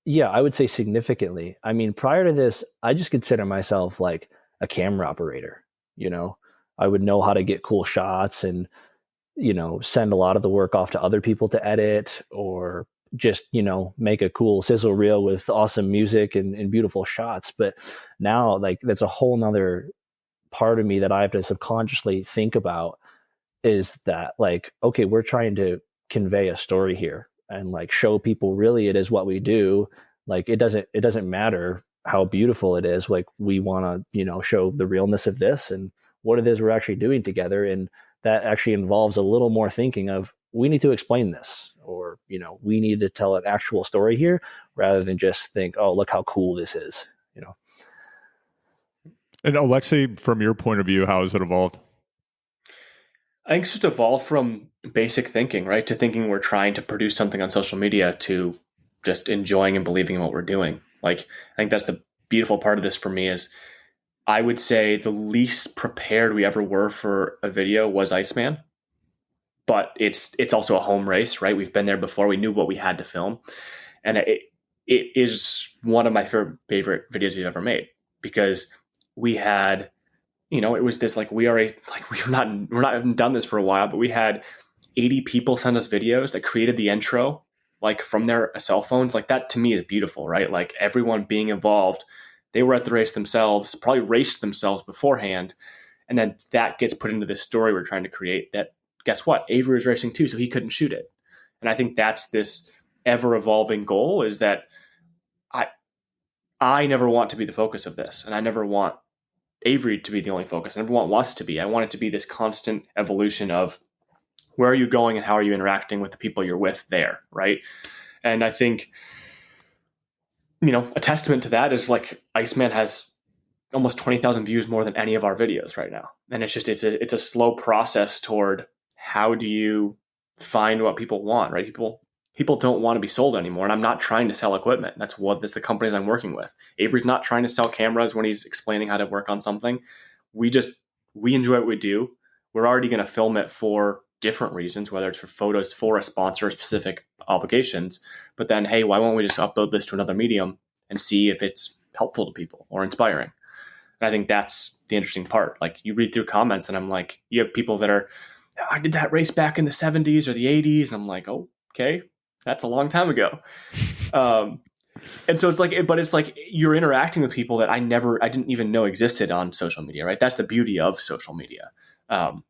yeah, I would say significantly. I mean, prior to this, I just consider myself like a camera operator. I would know how to get cool shots and, send a lot of the work off to other people to edit, or just, make a cool sizzle reel with awesome music and beautiful shots. But now like that's a whole nother part of me that I have to subconsciously think about, is that like, okay, we're trying to convey a story here and like show people really it is what we do. Like it doesn't matter how beautiful it is. Like we want to, show the realness of this and what it is we're actually doing together. And that actually involves a little more thinking of, we need to explain this, or, we need to tell an actual story here rather than just think, oh, look how cool this is, And Alexey, from your point of view, how has it evolved? I think it's just evolved from basic thinking, right? To thinking we're trying to produce something on social media to just enjoying and believing in what we're doing. Like, I think that's the beautiful part of this for me is I would say the least prepared we ever were for a video was Iceman. But it's also a home race, right? We've been there before. We knew what we had to film. And it is one of my favorite videos we've ever made, because we had, it was this like we're not done this for a while, but we had 80 people send us videos that created the intro like from their cell phones. Like that to me is beautiful, right? Like everyone being involved, they were at the race themselves, probably raced themselves beforehand. And then that gets put into this story we're trying to create that, guess what? Avery was racing too, so he couldn't shoot it. And I think that's this ever evolving goal, is that I never want to be the focus of this. And I never want Avery to be the only focus. I never want us to be. I want it to be this constant evolution of where are you going and how are you interacting with the people you're with there, right? And I think, a testament to that is like Iceman has almost 20,000 views more than any of our videos right now. And it's a slow process toward how do you find what people want, right? People don't want to be sold anymore. And I'm not trying to sell equipment. That's the companies I'm working with. Avery's not trying to sell cameras when he's explaining how to work on something. We enjoy what we do. We're already going to film it for different reasons, whether it's for photos for a sponsor, specific obligations. But then, hey, why won't we just upload this to another medium and see if it's helpful to people or inspiring? And I think that's the interesting part. Like you read through comments and I'm like, you have people that are, I did that race back in the 70s or the 80s. And I'm like, oh, okay, that's a long time ago. And so it's like you're interacting with people that I didn't even know existed on social media, right? That's the beauty of social media.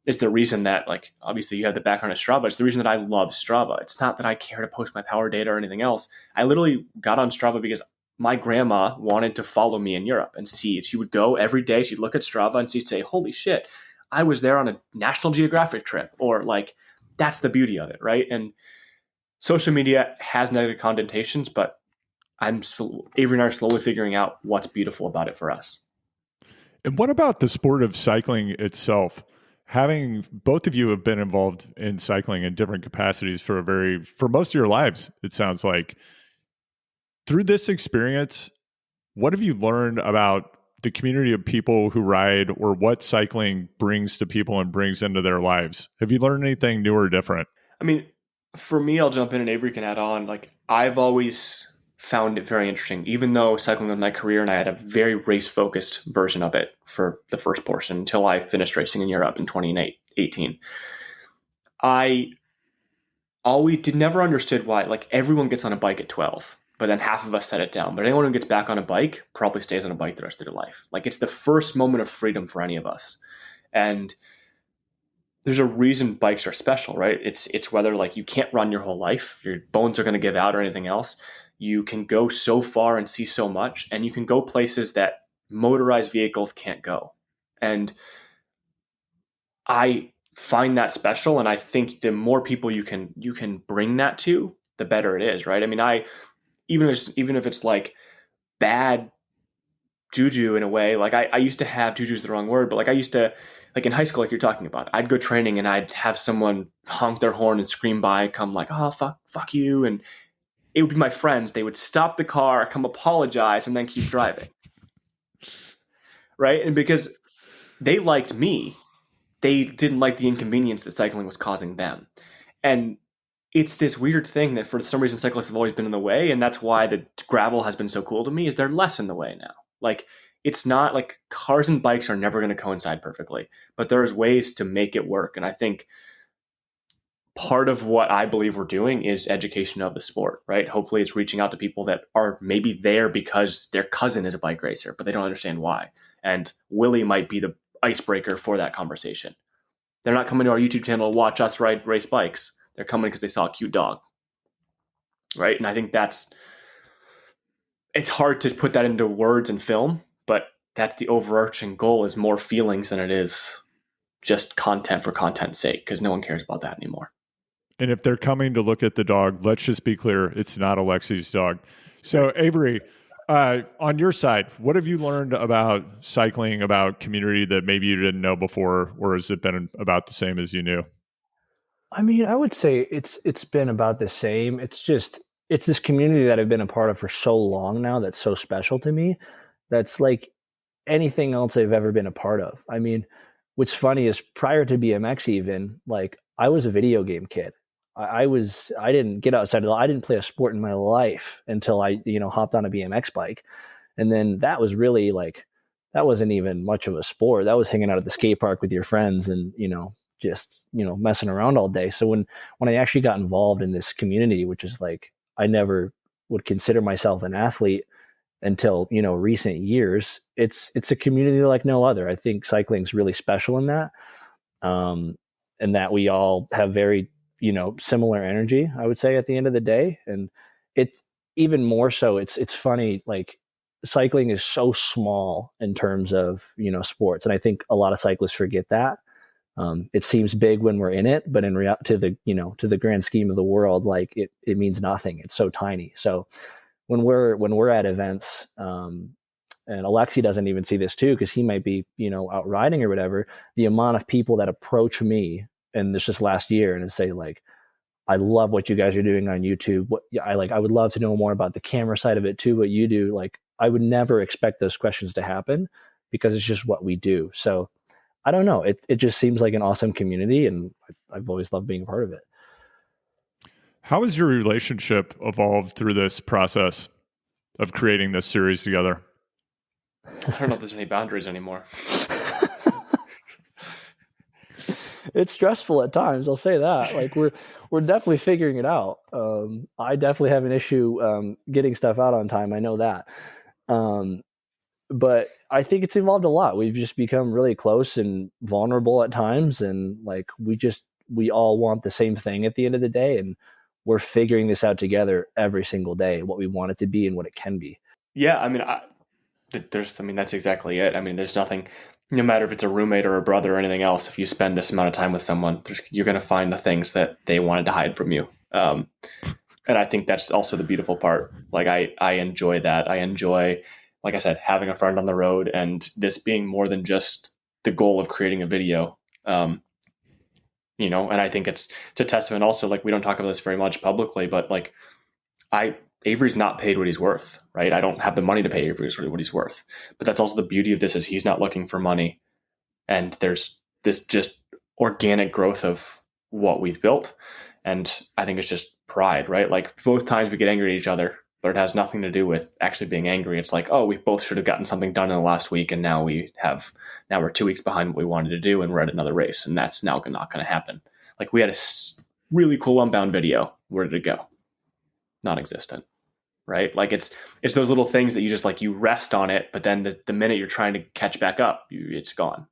It's the reason that, like, obviously you have the background of Strava. It's the reason that I love Strava. It's not that I care to post my power data or anything else. I literally got on Strava because my grandma wanted to follow me in Europe and see. She would go every day. She'd look at Strava and she'd say, holy shit, I was there on a National Geographic trip, or like, that's the beauty of it, right? And social media has negative connotations, but Avery and I are slowly figuring out what's beautiful about it for us. And what about the sport of cycling itself? Having both of you have been involved in cycling in different capacities for most of your lives, it sounds like. Through this experience, what have you learned about the community of people who ride, or what cycling brings to people and brings into their lives? Have you learned anything new or different? I mean, for me, I'll jump in and Avery can add on. Like, I've always found it very interesting, even though cycling was my career and I had a very race focused version of it for the first portion until I finished racing in Europe in 2018. I always did never understood why, like, everyone gets on a bike at 12, but then half of us set it down. But anyone who gets back on a bike probably stays on a bike the rest of their life. Like, it's the first moment of freedom for any of us. And there's a reason bikes are special, right? It's whether, like, you can't run your whole life, your bones are going to give out or anything else. You can go so far and see so much, and you can go places that motorized vehicles can't go. And I find that special, and I think the more people you can bring that to, the better it is, right? I mean, even if it's like bad juju in a way, like I used to have juju is the wrong word, but like I used to, like in high school, like you're talking about, I'd go training and I'd have someone honk their horn and scream by, come like, oh, fuck you. And it would be my friends. They would stop the car, come apologize, and then keep driving. Right. And because they liked me, they didn't like the inconvenience that cycling was causing them. And it's this weird thing that for some reason cyclists have always been in the way. And that's why the gravel has been so cool to me, is they're less in the way now. Like, it's not like cars and bikes are never going to coincide perfectly, but there's ways to make it work. And I think part of what I believe we're doing is education of the sport, right? Hopefully it's reaching out to people that are maybe there because their cousin is a bike racer, but they don't understand why. And Willie might be the icebreaker for that conversation. They're not coming to our YouTube channel to watch us race bikes. They're coming because they saw a cute dog, right? And I think it's hard to put that into words and film, but that's the overarching goal, is more feelings than it is just content for content's sake, because no one cares about that anymore. And if they're coming to look at the dog, let's just be clear, it's not Alexey's dog. So Avery, on your side, what have you learned about cycling, about community that maybe you didn't know before, or has it been about the same as you knew? I mean, I would say it's been about the same. It's this community that I've been a part of for so long now that's so special to me. That's like anything else I've ever been a part of. I mean, what's funny is prior to BMX even, like, I was a video game kid. I didn't get outside. I didn't play a sport in my life until I, hopped on a BMX bike. And then that was really like, that wasn't even much of a sport. That was hanging out at the skate park with your friends and, just, messing around all day. So when I actually got involved in this community, which is like, I never would consider myself an athlete until, recent years, it's a community like no other. I think cycling's really special in that. And that we all have very, similar energy, I would say, at the end of the day. And it's even more so, it's funny, like, cycling is so small in terms of, sports. And I think a lot of cyclists forget that. It seems big when we're in it, but in reality, to the grand scheme of the world, like it means nothing. It's so tiny. So when we're at events, and Alexey doesn't even see this too, because he might be, out riding or whatever, the amount of people that approach me, and this just last year, and say like, I love what you guys are doing on YouTube. I would love to know more about the camera side of it too, what you do. Like, I would never expect those questions to happen because it's just what we do. So I don't know. It just seems like an awesome community, and I've always loved being a part of it. How has your relationship evolved through this process of creating this series together? I don't know if there's any boundaries anymore. It's stressful at times. I'll say that. Like, we're definitely figuring it out. I definitely have an issue getting stuff out on time. I know that. But I think it's evolved a lot. We've just become really close and vulnerable at times. And like, we all want the same thing at the end of the day. And we're figuring this out together every single day, what we want it to be and what it can be. Yeah. I mean, that's exactly it. I mean, there's nothing, no matter if it's a roommate or a brother or anything else, if you spend this amount of time with someone, you're going to find the things that they wanted to hide from you. And I think that's also the beautiful part. Like I enjoy that. I enjoy, like I said, having a friend on the road, and this being more than just the goal of creating a video. And I think it's a testament also, like we don't talk about this very much publicly, but like Avery's not paid what he's worth, right? I don't have the money to pay Avery what he's worth, but that's also the beauty of this is he's not looking for money. And there's this just organic growth of what we've built. And I think it's just pride, right? Like both times we get angry at each other, but it has nothing to do with actually being angry. It's like, oh, we both should have gotten something done in the last week. And now we're 2 weeks behind what we wanted to do. And we're at another race. And that's now not going to happen. Like we had a really cool Unbound video. Where did it go? Non-existent, right? Like it's those little things that you just like, you rest on it. But then the minute you're trying to catch back up, it's gone.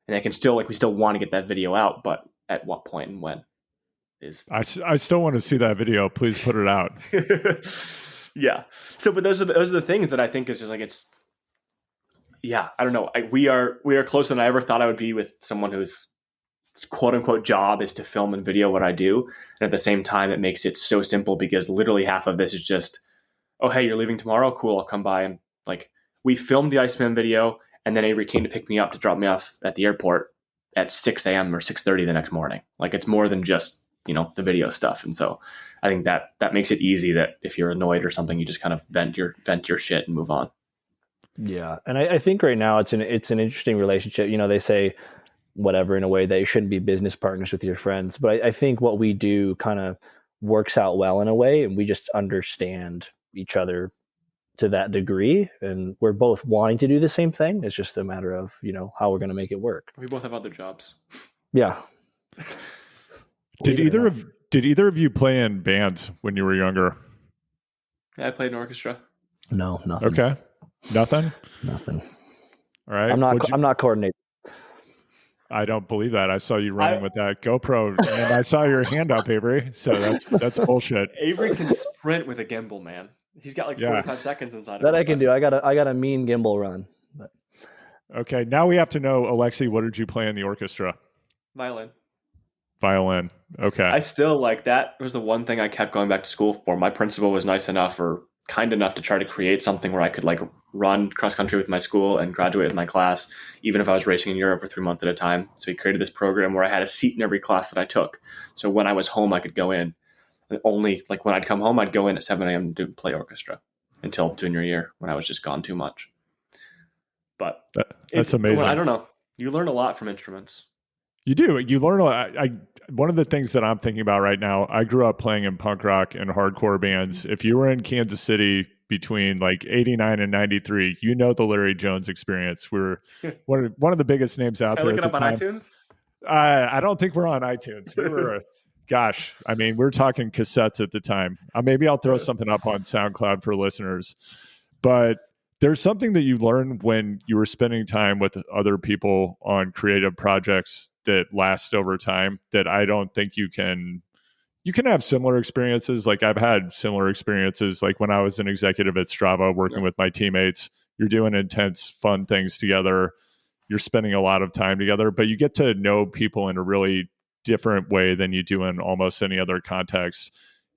And I can still, like, we still want to get that video out, but at what point and when? I still want to see that video. Please put it out. Yeah. So, but those are the things that I think is just like, I don't know. We are closer than I ever thought I would be with someone whose quote unquote job is to film and video what I do. And at the same time, it makes it so simple because literally half of this is just, oh, hey, you're leaving tomorrow? Cool. I'll come by. And like, we filmed the Iceman video, and then Avery came to pick me up to drop me off at the airport at 6 a.m. or 6:30 the next morning. Like it's more than just, the video stuff. And so I think that makes it easy that if you're annoyed or something, you just kind of vent your shit and move on. Yeah. And I think right now it's an interesting relationship. They say whatever in a way that you shouldn't be business partners with your friends. But I think what we do kind of works out well in a way, and we just understand each other to that degree, and we're both wanting to do the same thing. It's just a matter of, how we're going to make it work. We both have other jobs. Yeah. Did either of you play in bands when you were younger? Yeah, I played in orchestra. No, nothing. Okay. Nothing? Nothing. All right. I'm not coordinated. I don't believe that. I saw you running with that GoPro, and I saw your hand up, Avery. So that's bullshit. Avery can sprint with a gimbal, man. He's got like 45 seconds inside of it. That I can do. I got a mean gimbal run. But. Okay, now we have to know, Alexey, what did you play in the orchestra? Violin. Okay. I still like that. Was the one thing I kept going back to school for. My principal was nice enough or kind enough to try to create something where I could like run cross country with my school and graduate with my class, even if I was racing in Europe for 3 months at a time. So he created this program where I had a seat in every class that I took. So when I was home, I could go in. Only like when I'd come home, I'd go in at 7 a.m. to play orchestra until junior year when I was just gone too much. But that's amazing. Well, I don't know. You learn a lot from instruments. You do. You learn a lot. One of the things that I'm thinking about right now, I grew up playing in punk rock and hardcore bands. If you were in Kansas City between like 89 and 93, the Larry Jones Experience. We're one of the biggest names out there. Look it up on iTunes? I don't think we're on iTunes. We were, we're talking cassettes at the time. Maybe I'll throw something up on SoundCloud for listeners. But there's something that you learn when you were spending time with other people on creative projects that last over time that I don't think you can have similar experiences. Like I've had similar experiences, like when I was an executive at Strava working with my teammates, you're doing intense, fun things together. You're spending a lot of time together, but you get to know people in a really different way than you do in almost any other context.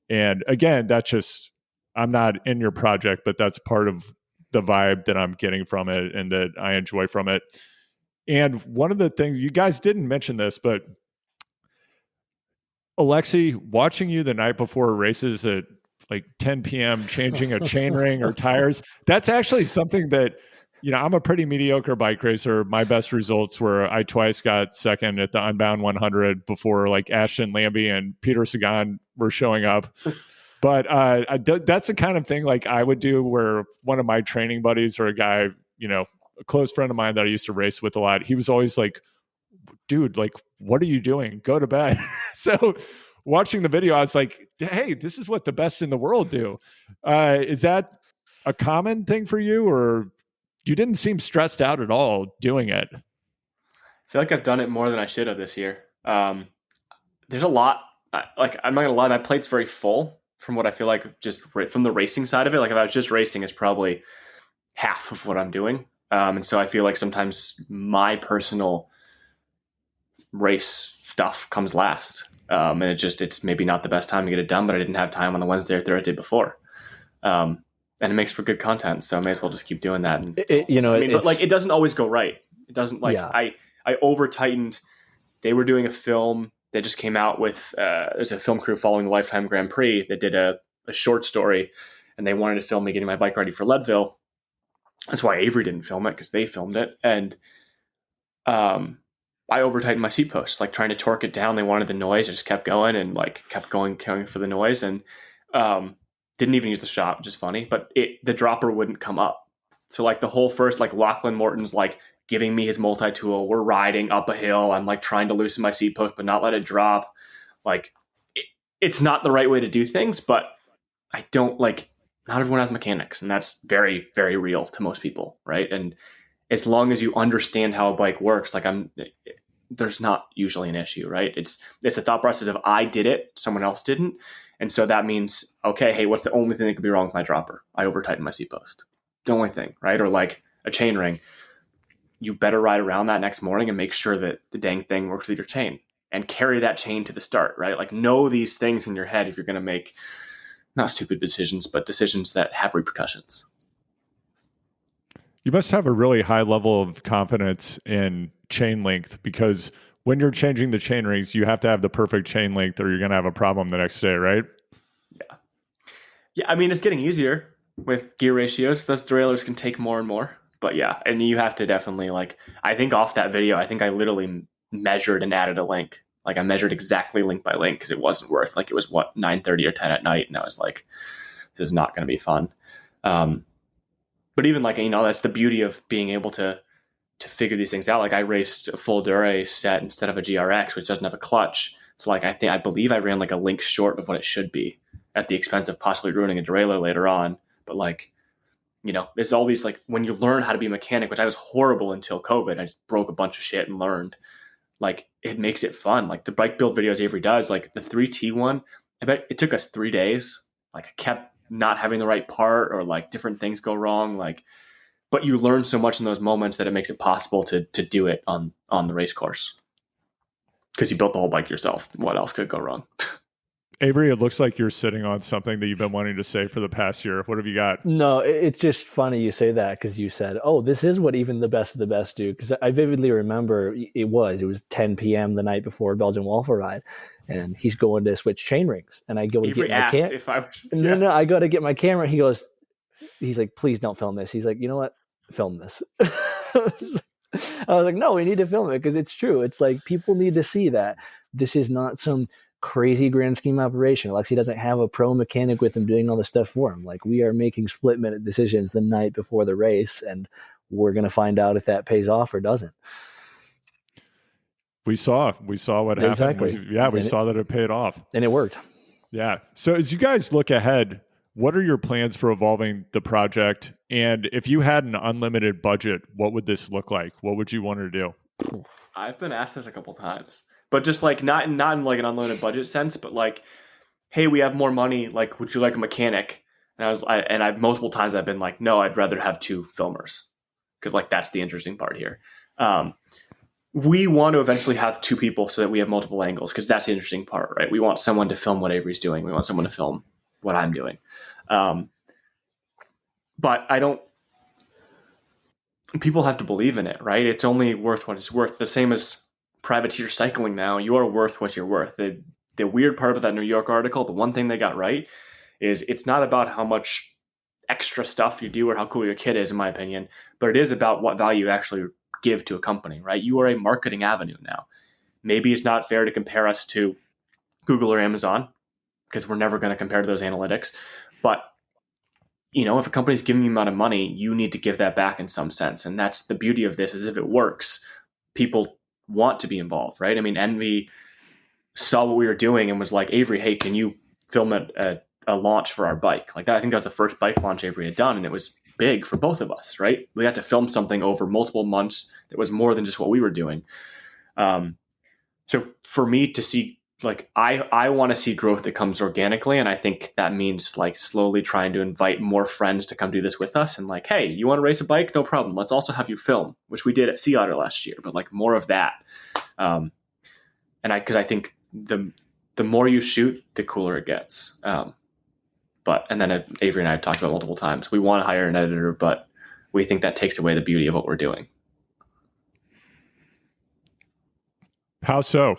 And again, that's just, I'm not in your project, but that's part of the vibe that I'm getting from it and that I enjoy from it. And one of the things, you guys didn't mention this, but Alexey, watching you the night before races at like 10 p.m., changing a chainring or tires, that's actually something that, I'm a pretty mediocre bike racer. My best results were I twice got second at the Unbound 100 before like Ashton Lambie and Peter Sagan were showing up. But that's the kind of thing like I would do where one of my training buddies or a guy, a close friend of mine that I used to race with a lot, he was always like, dude, like, what are you doing? Go to bed. So watching the video, I was like, hey, this is what the best in the world do. Is that a common thing for you, or you didn't seem stressed out at all doing it? I feel like I've done it more than I should have this year. There's a lot. I'm not gonna lie, my plate's very full from what I feel like just from the racing side of it. Like if I was just racing, it's probably half of what I'm doing. And so I feel like sometimes my personal race stuff comes last. And it's maybe not the best time to get it done, but I didn't have time on the Wednesday or Thursday before. And it makes for good content. So I may as well just keep doing that. And but like, it doesn't always go right. It doesn't like, yeah. I over tightened. They were doing a film that just came out with, there's a film crew following the Lifetime Grand Prix that did a short story, and they wanted to film me getting my bike ready for Leadville. That's why Avery didn't film it, because they filmed it. And I over tightened my seat post, like trying to torque it down. They wanted the noise. I just kept going and like kept going for the noise, and didn't even use the shot, which is funny. But the dropper wouldn't come up. So like the whole first, like Lachlan Morton's like giving me his multi-tool. We're riding up a hill. I'm like trying to loosen my seat post, but not let it drop. Like it's not the right way to do things, but I don't like, not everyone has mechanics, and that's very, very real to most people. Right. And as long as you understand how a bike works, like there's not usually an issue, right? It's a thought process of I did it, someone else didn't. And so that means, okay, hey, what's the only thing that could be wrong with my dropper? I over tightened my seat post. The only thing, right? Or like a chain ring. You better ride around that next morning and make sure that the dang thing works with your chain, and carry that chain to the start, right? Like know these things in your head if you're going to make not stupid decisions, but decisions that have repercussions. You must have a really high level of confidence in chain length, because when you're changing the chain rings, you have to have the perfect chain length or you're going to have a problem the next day, right? Yeah. Yeah. I mean, it's getting easier with gear ratios. Those derailleurs can take more and more, but yeah. And you have to definitely like, I think off that video, I think I literally measured and added a link. Like I measured exactly link by link, because it wasn't worth, like it was 9:30 or 10 at night. And I was like, this is not going to be fun. But even like, that's the beauty of being able to figure these things out. Like I raced a full Dura set instead of a GRX, which doesn't have a clutch. So like, I believe I ran like a link short of what it should be, at the expense of possibly ruining a derailleur later on. But like, there's all these, like when you learn how to be a mechanic, which I was horrible until COVID, I just broke a bunch of shit and learned, like it makes it fun. Like the bike build videos Avery does, like the 3T one, I bet it took us 3 days. Like I kept not having the right part, or like different things go wrong. Like, but you learn so much in those moments that it makes it possible to do it on the race course, because you built the whole bike yourself. What else could go wrong? Avery, it looks like you're sitting on something that you've been wanting to say for the past year. What have you got? No, it's just funny you say that, because you said, oh, this is what even the best of the best do. Because I vividly remember it was 10 p.m. the night before Belgian Waffle Ride, and he's going to switch chain rings. And I go to Avery get my camera. if I was, No, I go to get my camera. He's like, please don't film this. He's like, you know what? Film this. I was like, no, we need to film it, because it's true. It's like people need to see that this is not some crazy grand scheme operation. Alexey doesn't have a pro mechanic with him doing all this stuff for him. Like we are making split minute decisions the night before the race, and we're going to find out if that pays off or doesn't. We saw what happened. Exactly. We saw that it paid off, and it worked. Yeah. So as you guys look ahead, what are your plans for evolving the project? And if you had an unlimited budget, what would this look like? What would you want to do? I've been asked this a couple times, but just like not in like an unlimited budget sense, but like, hey, we have more money. Like, would you like a mechanic? And I've multiple times I've been like, no, I'd rather have 2 filmers, because like that's the interesting part here. We want to eventually have 2 people so that we have multiple angles, because that's the interesting part, right? We want someone to film what Avery's doing. We want someone to film what I'm doing. But people have to believe in it, right? It's only worth what it's worth. The same as privateer cycling now. You are worth what you're worth. The weird part about that New York article, the one thing they got right, is it's not about how much extra stuff you do or how cool your kit is, in my opinion, but it is about what value you actually give to a company, right? You are a marketing avenue now. Maybe it's not fair to compare us to Google or Amazon, because we're never going to compare to those analytics. But, if a company's giving you a amount of money, you need to give that back in some sense. And that's the beauty of this, is if it works, people want to be involved, right? I mean, Envy saw what we were doing and was like, Avery, hey, can you film a launch for our bike? Like that, I think that was the first bike launch Avery had done. And it was big for both of us, right? We got to film something over multiple months that was more than just what we were doing. So for me to see like I want to see growth that comes organically, and I think that means like slowly trying to invite more friends to come do this with us, and like, hey, you want to race a bike? No problem. Let's also have you film, which we did at Sea Otter last year, but like more of that. And because I think the more you shoot, the cooler it gets. And then Avery and I have talked about multiple times. We want to hire an editor, but we think that takes away the beauty of what we're doing. How so?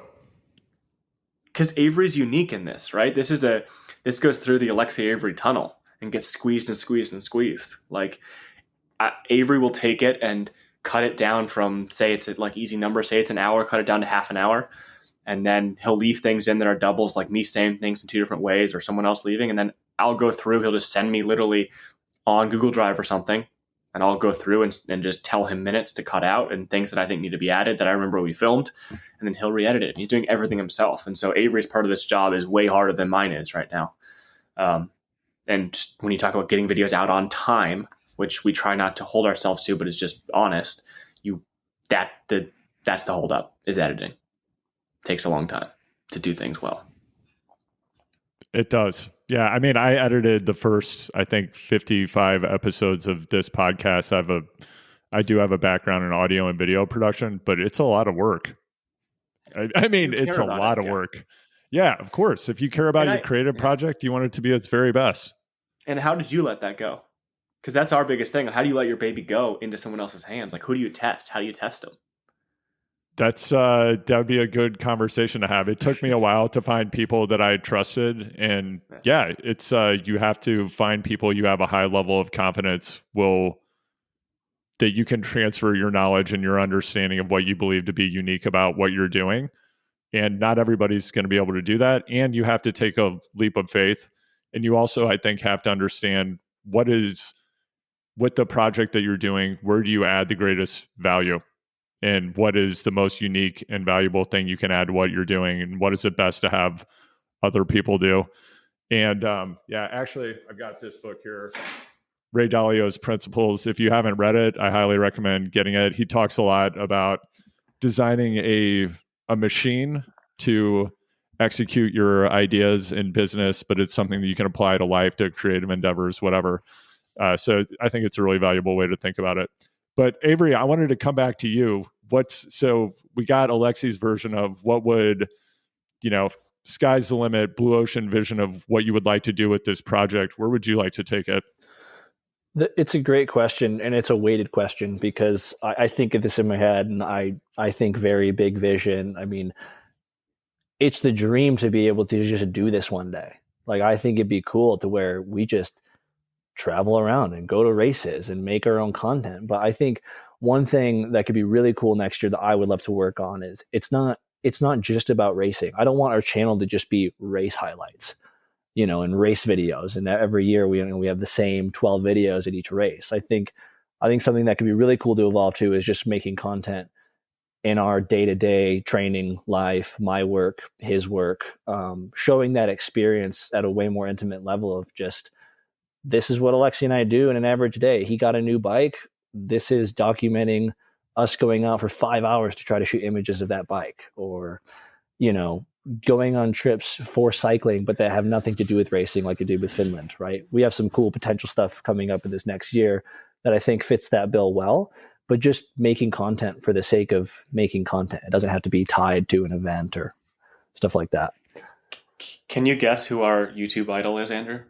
Because Avery's unique in this, right? This goes through the Alexey Avery tunnel and gets squeezed and squeezed and squeezed. Like Avery will take it and cut it down from, say it's like easy number, say it's an hour, cut it down to half an hour. And then he'll leave things in that are doubles, like me saying things in two different ways or someone else leaving. And then I'll go through, he'll just send me literally on Google Drive or something. And I'll go through and just tell him minutes to cut out and things that I think need to be added that I remember we filmed. And then he'll re-edit it. He's doing everything himself. And so Avery's part of this job is way harder than mine is right now. And when you talk about getting videos out on time, which we try not to hold ourselves to, but it's just honest, that's the holdup, is editing. Takes a long time to do things well. It does. Yeah. I mean, I edited the first, I think, 55 episodes of this podcast. I do have a background in audio and video production, but it's a lot of work. I mean, it's a lot of work. Yeah, of course. If you care about your creative project, you want it to be its very best. And how did you let that go? Because that's our biggest thing. How do you let your baby go into someone else's hands? Like, who do you test? How do you test them? That would be a good conversation to have. It took me a while to find people that I trusted, and yeah, it's you have to find people you have a high level of confidence that you can transfer your knowledge and your understanding of what you believe to be unique about what you're doing. And not everybody's going to be able to do that, and you have to take a leap of faith. And you also, I think, have to understand with the project that you're doing, where do you add the greatest value? And what is the most unique and valuable thing you can add to what you're doing? And what is it best to have other people do? And actually, I've got this book here, Ray Dalio's Principles. If you haven't read it, I highly recommend getting it. He talks a lot about designing a machine to execute your ideas in business, but it's something that you can apply to life, to creative endeavors, whatever. So I think it's a really valuable way to think about it. But Avery, I wanted to come back to you. So we got Alexey's version of what would, sky's the limit, blue ocean vision of what you would like to do with this project. Where would you like to take it? It's a great question, and it's a weighted question because I think of this in my head, and I think very big vision. I mean, it's the dream to be able to just do this one day. Like, I think it'd be cool to where we just travel around and go to races and make our own content. But I think one thing that could be really cool next year that I would love to work on is it's not just about racing. I don't want our channel to just be race highlights, and race videos. And every year we have the same 12 videos at each race. I think something that could be really cool to evolve to is just making content in our day-to-day training life, my work, his work, showing that experience at a way more intimate level of just, this is what Alexey and I do in an average day. He got a new bike. This is documenting us going out for 5 hours to try to shoot images of that bike, or, going on trips for cycling, but that have nothing to do with racing like it did with Finland, right? We have some cool potential stuff coming up in this next year that I think fits that bill well, but just making content for the sake of making content. It doesn't have to be tied to an event or stuff like that. Can you guess who our YouTube idol is, Andrew?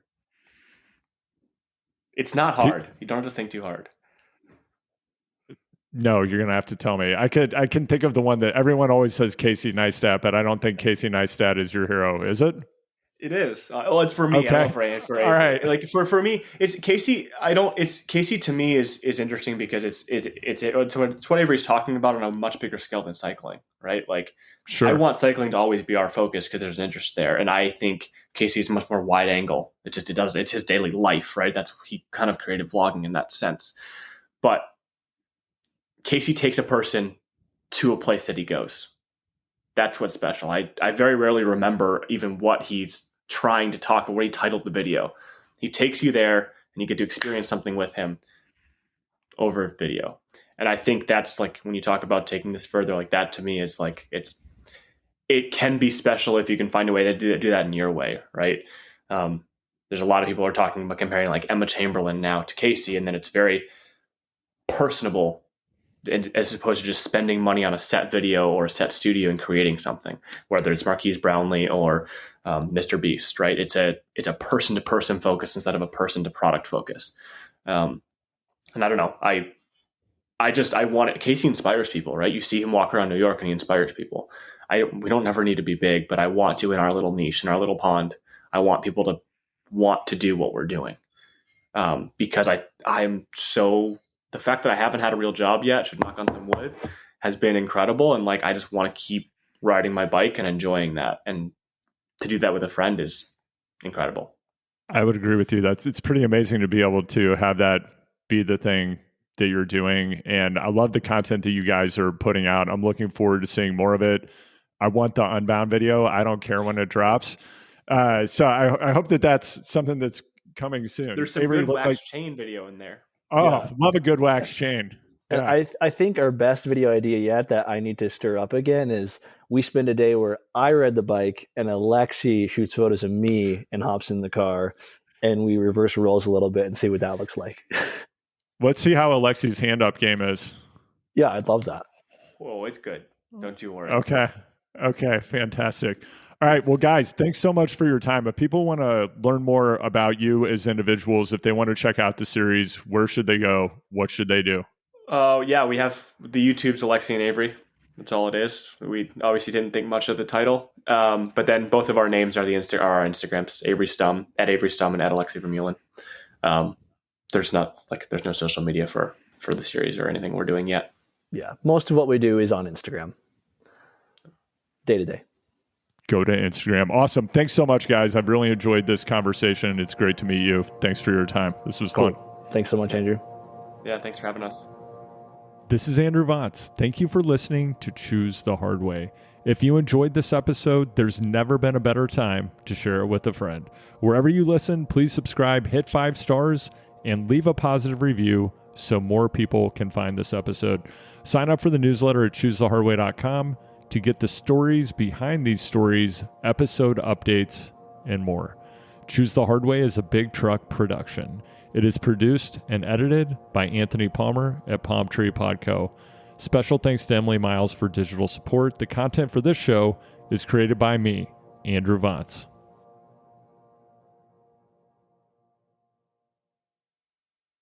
It's not hard. You don't have to think too hard. No, you're going to have to tell me. I can think of the one that everyone always says, Casey Neistat, but I don't think Casey Neistat is your hero. Is it? It is. It's for me. Okay. I don't know for all right. Like for me, it's Casey. It's Casey to me is interesting because it's what Avery's talking about on a much bigger scale than cycling, right? Like, sure. I want cycling to always be our focus because there's an interest there, and I think Casey's much more wide angle. It's his daily life, right? He kind of created vlogging in that sense, but Casey takes a person to a place that he goes. That's what's special. I very rarely remember even what he's trying to talk or what he titled the video. He takes you there and you get to experience something with him over video. And I think that's like, when you talk about taking this further, like that to me is like, it can be special if you can find a way to do that in your way, right? There's a lot of people who are talking about comparing like Emma Chamberlain now to Casey, and then it's very personable as opposed to just spending money on a set video or a set studio and creating something, whether it's Marquise Brownlee or Mr. Beast, right? It's a person to person focus instead of a person to product focus. And I don't know, I want it. Casey inspires people, right? You see him walk around New York and he inspires people. We don't ever need to be big, but I want to in our little niche, in our little pond. I want people to want to do what we're doing. Because I'm so, the fact that I haven't had a real job yet, should knock on some wood, has been incredible. And like, I just want to keep riding my bike and enjoying that. And to do that with a friend is incredible. I would agree with you. It's pretty amazing to be able to have that be the thing that you're doing. And I love the content that you guys are putting out. I'm looking forward to seeing more of it. I want the Unbound video. I don't care when it drops. So I hope that that's something that's coming soon. There's some Avery good wax like, chain video in there. Oh, Yeah. Love a good wax chain. Yeah. I think our best video idea yet that I need to stir up again is we spend a day where I ride the bike and Alexey shoots photos of me and hops in the car, and we reverse roles a little bit and see what that looks like. Let's see how Alexey's hand-up game is. Yeah, I'd love that. Whoa, it's good. Don't you worry. Okay, fantastic. All right, well, guys, thanks so much for your time. If people want to learn more about you as individuals, if they want to check out the series, where should they go? What should they do? Yeah, we have the YouTube's Alexey and Avery. That's all it is. We obviously didn't think much of the title, but then both of our names are our Instagrams: Avery Stumm, at Avery Stumm, and at Alexey Vermeulen. There's no social media for the series or anything we're doing yet. Yeah, most of what we do is on Instagram, day to day. Go to Instagram. Awesome. Thanks so much, guys. I've really enjoyed this conversation. It's great to meet you. Thanks for your time. This was fun. Thanks so much, Andrew. Yeah, thanks for having us. This is Andrew Votz. Thank you for listening to Choose the Hard Way. If you enjoyed this episode, there's never been a better time to share it with a friend. Wherever you listen, please subscribe, hit 5 stars, and leave a positive review so more people can find this episode. Sign up for the newsletter at choosethehardway.com to get the stories behind these stories, episode updates, and more. Choose the Hard Way is a Big Truck production. It is produced and edited by Anthony Palmer at Palm Tree Podco. Special thanks to Emily Miles for digital support. The content for this show is created by me, Andrew Votz.